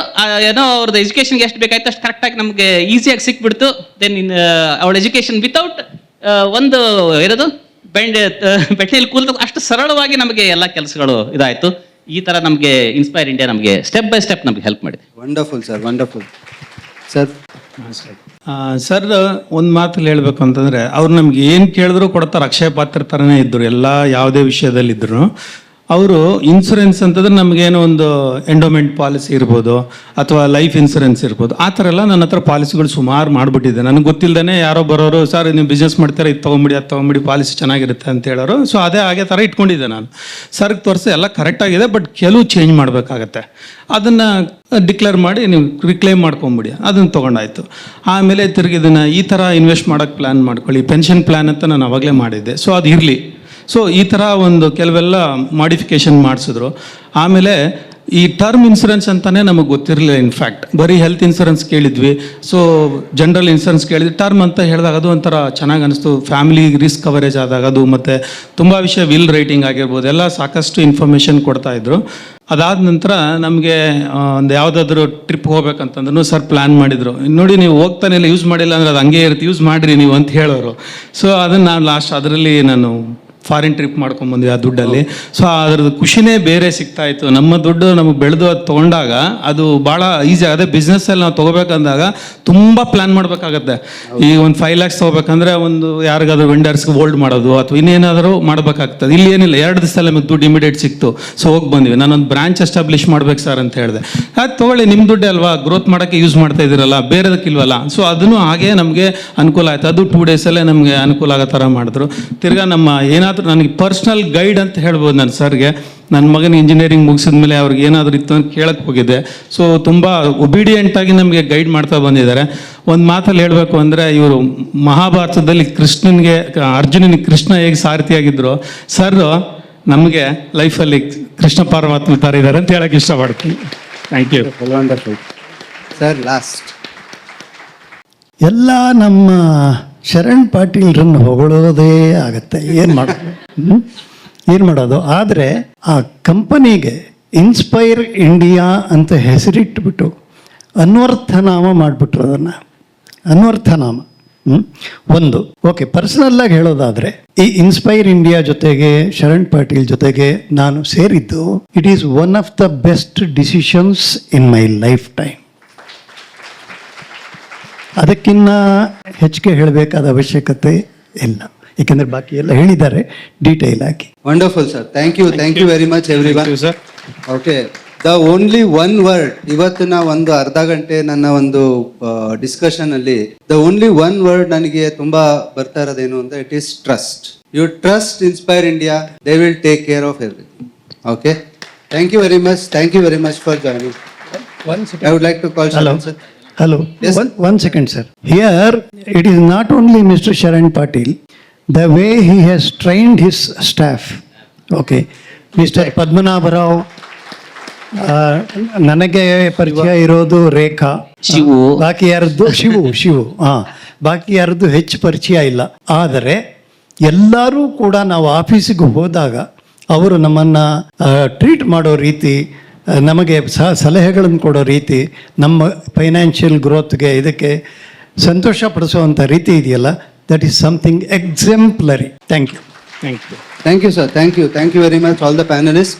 ಏನೋ ಅವ್ರದ್ದು ಎಜುಕೇಷನ್ಗೆ ಎಷ್ಟು ಬೇಕಾಯ್ತು ಅಷ್ಟು ಕರೆಕ್ಟಾಗಿ ನಮಗೆ ಈಸಿಯಾಗಿ ಸಿಕ್ಬಿಡ್ತು. ದೆನ್ ಅವಳ ಎಜುಕೇಷನ್ ವಿತೌಟ್ ಒಂದು ಏನದು ಬೆಟ್ಟೆಯಲ್ಲಿ ಕೂಲ್ದ ಅಷ್ಟು ಸರಳವಾಗಿ ನಮಗೆ ಎಲ್ಲ ಕೆಲಸಗಳು ಇದಾಯಿತು. ಈ ಥರ ನಮಗೆ ಇನ್ಸ್ಪೈರ್ ಇಂಡಿಯಾ ನಮಗೆ ಸ್ಟೆಪ್ ಬೈ ಸ್ಟೆಪ್ ನಮಗೆ ಹೆಲ್ಪ್ ಮಾಡಿದೆ. Wonderful sir, wonderful sir. Sir ಒಂದು ಮಾತಲ್ಲಿ ಹೇಳ್ಬೇಕು ಅಂತಂದರೆ ಅವ್ರು ನಮ್ಗೆ ಏನು ಕೇಳಿದ್ರು ಕೊಡ್ತಾರೆ, ಅಕ್ಷಯ ಪಾತ್ರ ಥರನೇ ಇದ್ದರು ಎಲ್ಲ ಯಾವುದೇ ವಿಷಯದಲ್ಲಿದ್ದರು. ಅವರು ಇನ್ಸೂರೆನ್ಸ್ ಅಂತಂದ್ರೆ ನಮಗೇನೋ ಒಂದು ಎಂಡೋಮೆಂಟ್ ಪಾಲಿಸಿ ಇರ್ಬೋದು ಅಥವಾ ಲೈಫ್ ಇನ್ಸೂರೆನ್ಸ್ ಇರ್ಬೋದು, ಆ ಥರ ಎಲ್ಲ ನನ್ನ ಹತ್ರ ಪಾಲಿಸಿಗಳು ಸುಮಾರು ಮಾಡಿಬಿಟ್ಟಿದ್ದೆ. ನನಗೆ ಗೊತ್ತಿಲ್ಲದೇ ಯಾರೋ ಬರೋರು, ಸರ್ ನೀವು ಬಿಸ್ನೆಸ್ ಮಾಡ್ತಾರೆ ಇದು ತೊಗೊಂಬಿಡಿ ಅದು ತೊಗೊಂಬಿಡಿ ಪಾಲಿಸಿ ಚೆನ್ನಾಗಿರುತ್ತೆ ಅಂತ ಹೇಳೋರು. ಸೊ ಅದೇ ಥರ ಇಟ್ಕೊಂಡಿದ್ದೆ ನಾನು. ಸರ್ಗೆ ತೋರಿಸಿ ಎಲ್ಲ ಕರೆಕ್ಟಾಗಿದೆ, ಬಟ್ ಕೆಲವು ಚೇಂಜ್ ಮಾಡಬೇಕಾಗತ್ತೆ, ಅದನ್ನು ಡಿಕ್ಲೇರ್ ಮಾಡಿ ನೀವು ರಿಕ್ಲೈಮ್ ಮಾಡ್ಕೊಂಬಿಡಿ, ಅದನ್ನು ತೊಗೊಂಡಾಯ್ತು. ಆಮೇಲೆ ತಿರುಗಿ ಇದನ್ನು ಈ ಥರ ಇನ್ವೆಸ್ಟ್ ಮಾಡೋಕ್ಕೆ ಪ್ಲ್ಯಾನ್ ಮಾಡ್ಕೊಳ್ಳಿ, ಪೆನ್ಷನ್ ಪ್ಲ್ಯಾನ್ ಅಂತ ನಾನು ಅವಾಗಲೇ ಮಾಡಿದ್ದೆ. ಸೊ ಅದು ಇರಲಿ. ಸೊ ಈ ಥರ ಒಂದು ಕೆಲವೆಲ್ಲ ಮಾಡಿಫಿಕೇಷನ್ ಮಾಡಿಸಿದ್ರು. ಆಮೇಲೆ ಈ ಟರ್ಮ್ ಇನ್ಸೂರೆನ್ಸ್ ಅಂತಲೇ ನಮಗೆ ಗೊತ್ತಿರಲಿಲ್ಲ. ಇನ್ಫ್ಯಾಕ್ಟ್ ಬರೀ ಹೆಲ್ತ್ ಇನ್ಸೂರೆನ್ಸ್ ಕೇಳಿದ್ವಿ, ಸೊ ಜನರಲ್ ಇನ್ಸೂರೆನ್ಸ್ ಕೇಳಿದ್ವಿ. ಟರ್ಮ್ ಅಂತ ಹೇಳಿದಾಗ ಅದು ಒಂಥರ ಚೆನ್ನಾಗಿ ಅನಿಸ್ತು. ಫ್ಯಾಮಿಲಿ ರಿಸ್ಕ್ ಕವರೇಜ್ ಆದಾಗ ಅದು, ಮತ್ತು ತುಂಬ ವಿಷಯ ವಿಲ್ ರೈಟಿಂಗ್ ಆಗಿರ್ಬೋದು, ಎಲ್ಲ ಸಾಕಷ್ಟು ಇನ್ಫಾರ್ಮೇಷನ್ ಕೊಡ್ತಾಯಿದ್ರು. ಅದಾದ ನಂತರ ನಮಗೆ ಒಂದು ಯಾವುದಾದ್ರೂ ಟ್ರಿಪ್ ಹೋಗ್ಬೇಕಂತಂದ್ರೂ ಸರ್ ಪ್ಲ್ಯಾನ್ ಮಾಡಿದರು. ನೋಡಿ ನೀವು ಹೋಗ್ತಾನೆ ಇಲ್ಲ, ಯೂಸ್ ಮಾಡಿಲ್ಲ ಅಂದರೆ ಅದು ಹಂಗೆ ಇರುತ್ತೆ, ಯೂಸ್ ಮಾಡಿರಿ ನೀವು ಅಂತ ಹೇಳೋರು. ಸೊ ಅದನ್ನು ನಾನು ಲಾಸ್ಟ್ ಅದರಲ್ಲಿ ನಾನು ಫಾರಿನ್ ಟ್ರಿಪ್ ಮಾಡ್ಕೊಂಬಂದ್ವಿ ಆ ದುಡ್ಡಲ್ಲಿ. ಸೊ ಅದ್ರದ್ದು ಖುಷಿನೇ ಬೇರೆ ಸಿಗ್ತಾಯಿತ್ತು. ನಮ್ಮ ದುಡ್ಡು ನಮಗೆ ಬೆಳೆದು ಅದು ತೊಗೊಂಡಾಗ ಅದು ಭಾಳ ಈಸಿ ಆಗುತ್ತೆ. ಬಿಸ್ನೆಸ್ಸಲ್ಲಿ ನಾವು ತೊಗೋಬೇಕಂದಾಗ ತುಂಬ ಪ್ಲ್ಯಾನ್ ಮಾಡಬೇಕಾಗತ್ತೆ. ಈಗ ಒಂದು 5 lakhs ತೊಗೋಬೇಕಂದ್ರೆ ಒಂದು ಯಾರಿಗಾದ್ರೂ ವೆಂಡರ್ಸ್ಗೆ ಹೋಲ್ಡ್ ಮಾಡೋದು ಅಥವಾ ಇನ್ನೇನಾದರೂ ಮಾಡಬೇಕಾಗ್ತದೆ. ಇಲ್ಲಿ ಏನಿಲ್ಲ, 2 ದಿವಸದಲ್ಲಿ ನಮಗೆ ದುಡ್ಡು ಇಮಿಡಿಯೇಟ್ ಸಿಕ್ತು. ಸೊ ಹೋಗಿ ಬಂದ್ವಿ. ನಾನೊಂದು ಬ್ರಾಂಚ್ ಎಸ್ಟಾಬ್ಲಿಷ್ ಮಾಡ್ಬೇಕು ಸರ್ ಅಂತ ಹೇಳಿದೆ. ಅದು ತೊಗೊಳ್ಳಿ, ನಿಮ್ಮ ದುಡ್ಡೇ ಅಲ್ವಾ, ಗ್ರೋತ್ ಮಾಡೋಕ್ಕೆ ಯೂಸ್ ಮಾಡ್ತಾ ಇದ್ದೀರಲ್ಲ, ಬೇರೆದಕ್ಕಿಲ್ವಲ್ಲ. ಸೊ ಅದನ್ನು ಹಾಗೆ ನಮಗೆ ಅನುಕೂಲ ಆಯಿತು. ಅದು 2 daysಲ್ಲೇ ನಮಗೆ ಅನುಕೂಲ ಆಗೋ ಥರ ಮಾಡಿದ್ರು. ತಿರ್ಗಾ ನಮ್ಮ ಏನಾದರೂ ನನಗೆ ಪರ್ಸ್ನಲ್ ಗೈಡ್ ಅಂತ ಹೇಳ್ಬೋದು ನಾನು ಸರ್ಗೆ. ನನ್ನ ಮಗನ ಇಂಜಿನಿಯರಿಂಗ್ ಮುಗಿಸಿದ ಮೇಲೆ ಅವ್ರಿಗೆ ಏನಾದರೂ ಇತ್ತು ಅಂತ ಕೇಳಕ್ಕೆ ಹೋಗಿದ್ದೆ. ಸೊ ತುಂಬ ಒಬಿಡಿಯೆಂಟಾಗಿ ನಮಗೆ ಗೈಡ್ ಮಾಡ್ತಾ ಬಂದಿದ್ದಾರೆ. ಒಂದು ಮಾತಲ್ಲಿ ಹೇಳಬೇಕು ಅಂದರೆ, ಇವರು ಮಹಾಭಾರತದಲ್ಲಿ ಅರ್ಜುನನಿಗೆ ಕೃಷ್ಣ ಹೇಗೆ ಸಾರಥಿಯಾಗಿದ್ರು, ಸರ್ ನಮಗೆ ಲೈಫಲ್ಲಿ ಕೃಷ್ಣ ಪರಮಾತ್ಮ ಥರ ಇದ್ದಾರೆ ಅಂತ ಹೇಳಕ್ಕೆ ಇಷ್ಟಪಡ್ತೀನಿ. Thank you. Wonderful sir. Last ಎಲ್ಲ ನಮ್ಮ ಶರಣ್ ಪಾಟೀಲ್ರನ್ನು ಹೊಗಳೋದೇ ಆಗತ್ತೆ. ಏನು ಮಾಡೋದು. ಆದರೆ ಆ ಕಂಪನಿಗೆ ಇನ್ಸ್ಪೈರ್ ಇಂಡಿಯಾ ಅಂತ ಹೆಸರಿಟ್ಬಿಟ್ಟು ಅನ್ವರ್ಥನಾಮ ಮಾಡಿಬಿಟ್ರು. ಅದನ್ನು ಅನ್ವರ್ಥನಾಮ. ಒಂದು ಓಕೆ, ಪರ್ಸನಲ್ಲಾಗಿ ಹೇಳೋದಾದರೆ ಈ ಇನ್ಸ್ಪೈರ್ ಇಂಡಿಯಾ ಜೊತೆಗೆ ಶರಣ್ ಪಾಟೀಲ್ ಜೊತೆಗೆ ನಾನು ಸೇರಿದ್ದು, it is one of the best decisions in my life time. ಅದಕ್ಕಿನ್ನ ಹೆಚ್ಚಿಗೆ ಹೇಳಬೇಕಾದ ಅವಶ್ಯಕತೆ ಇಲ್ಲ, ಏಕೆಂದರೆ ಬಾಕಿ ಎಲ್ಲ ಹೇಳಿದ್ದಾರೆ ಡೀಟೇಲ್ ಆಗಿ. Wonderful sir. Thank you very much everyone. Sir okay, the only one word ಇವತ್ತಿನ ಒಂದು ಅರ್ಧ ಗಂಟೆ ನನ್ನ ಒಂದು ಡಿಸ್ಕಷನ್ ಅಲ್ಲಿ ದ ಓನ್ಲಿ ಒನ್ ವರ್ಡ್ ನನಗೆ ತುಂಬಾ ಬರ್ತಾ ಇರೋದೇನು ಅಂದ್ರೆ, it is trust. You trust inspire India, they will take care of everything. Okay, thank you very much for joining. I would like to call Sharan sir. Hello. Yes. One second, sir. Here, it is not only Mr. Sharan Patil, the way he has trained his staff. Okay. Mr. Padmanabh Rao, ನನಗೆ ಪರಿಚಯ ಇರೋದು ರೇಖಾ, ಶಿವು, ಬಾಕಿ ಯಾರದ್ದು ಶಿವು ಬಾಕಿ ಯಾರದ್ದು ಹೆಚ್ಚು ಪರಿಚಯ ಇಲ್ಲ. ಆದರೆ ಎಲ್ಲರೂ ಕೂಡ ನಾವು ಆಫೀಸಿಗೆ ಹೋದಾಗ ಅವರು ನಮ್ಮನ್ನು ಟ್ರೀಟ್ ಮಾಡೋ ರೀತಿ, ನಮಗೆ ಸಲಹೆಗಳನ್ನು ಕೊಡೋ ರೀತಿ, ನಮ್ಮ ಫೈನಾನ್ಷಿಯಲ್ ಗ್ರೋತ್ಗೆ ಇದಕ್ಕೆ ಸಂತೋಷ ಪಡಿಸುವಂಥ ರೀತಿ ಇದೆಯಲ್ಲ, that is something exemplary. Thank you. Thank you sir. Thank you very much all the panelists.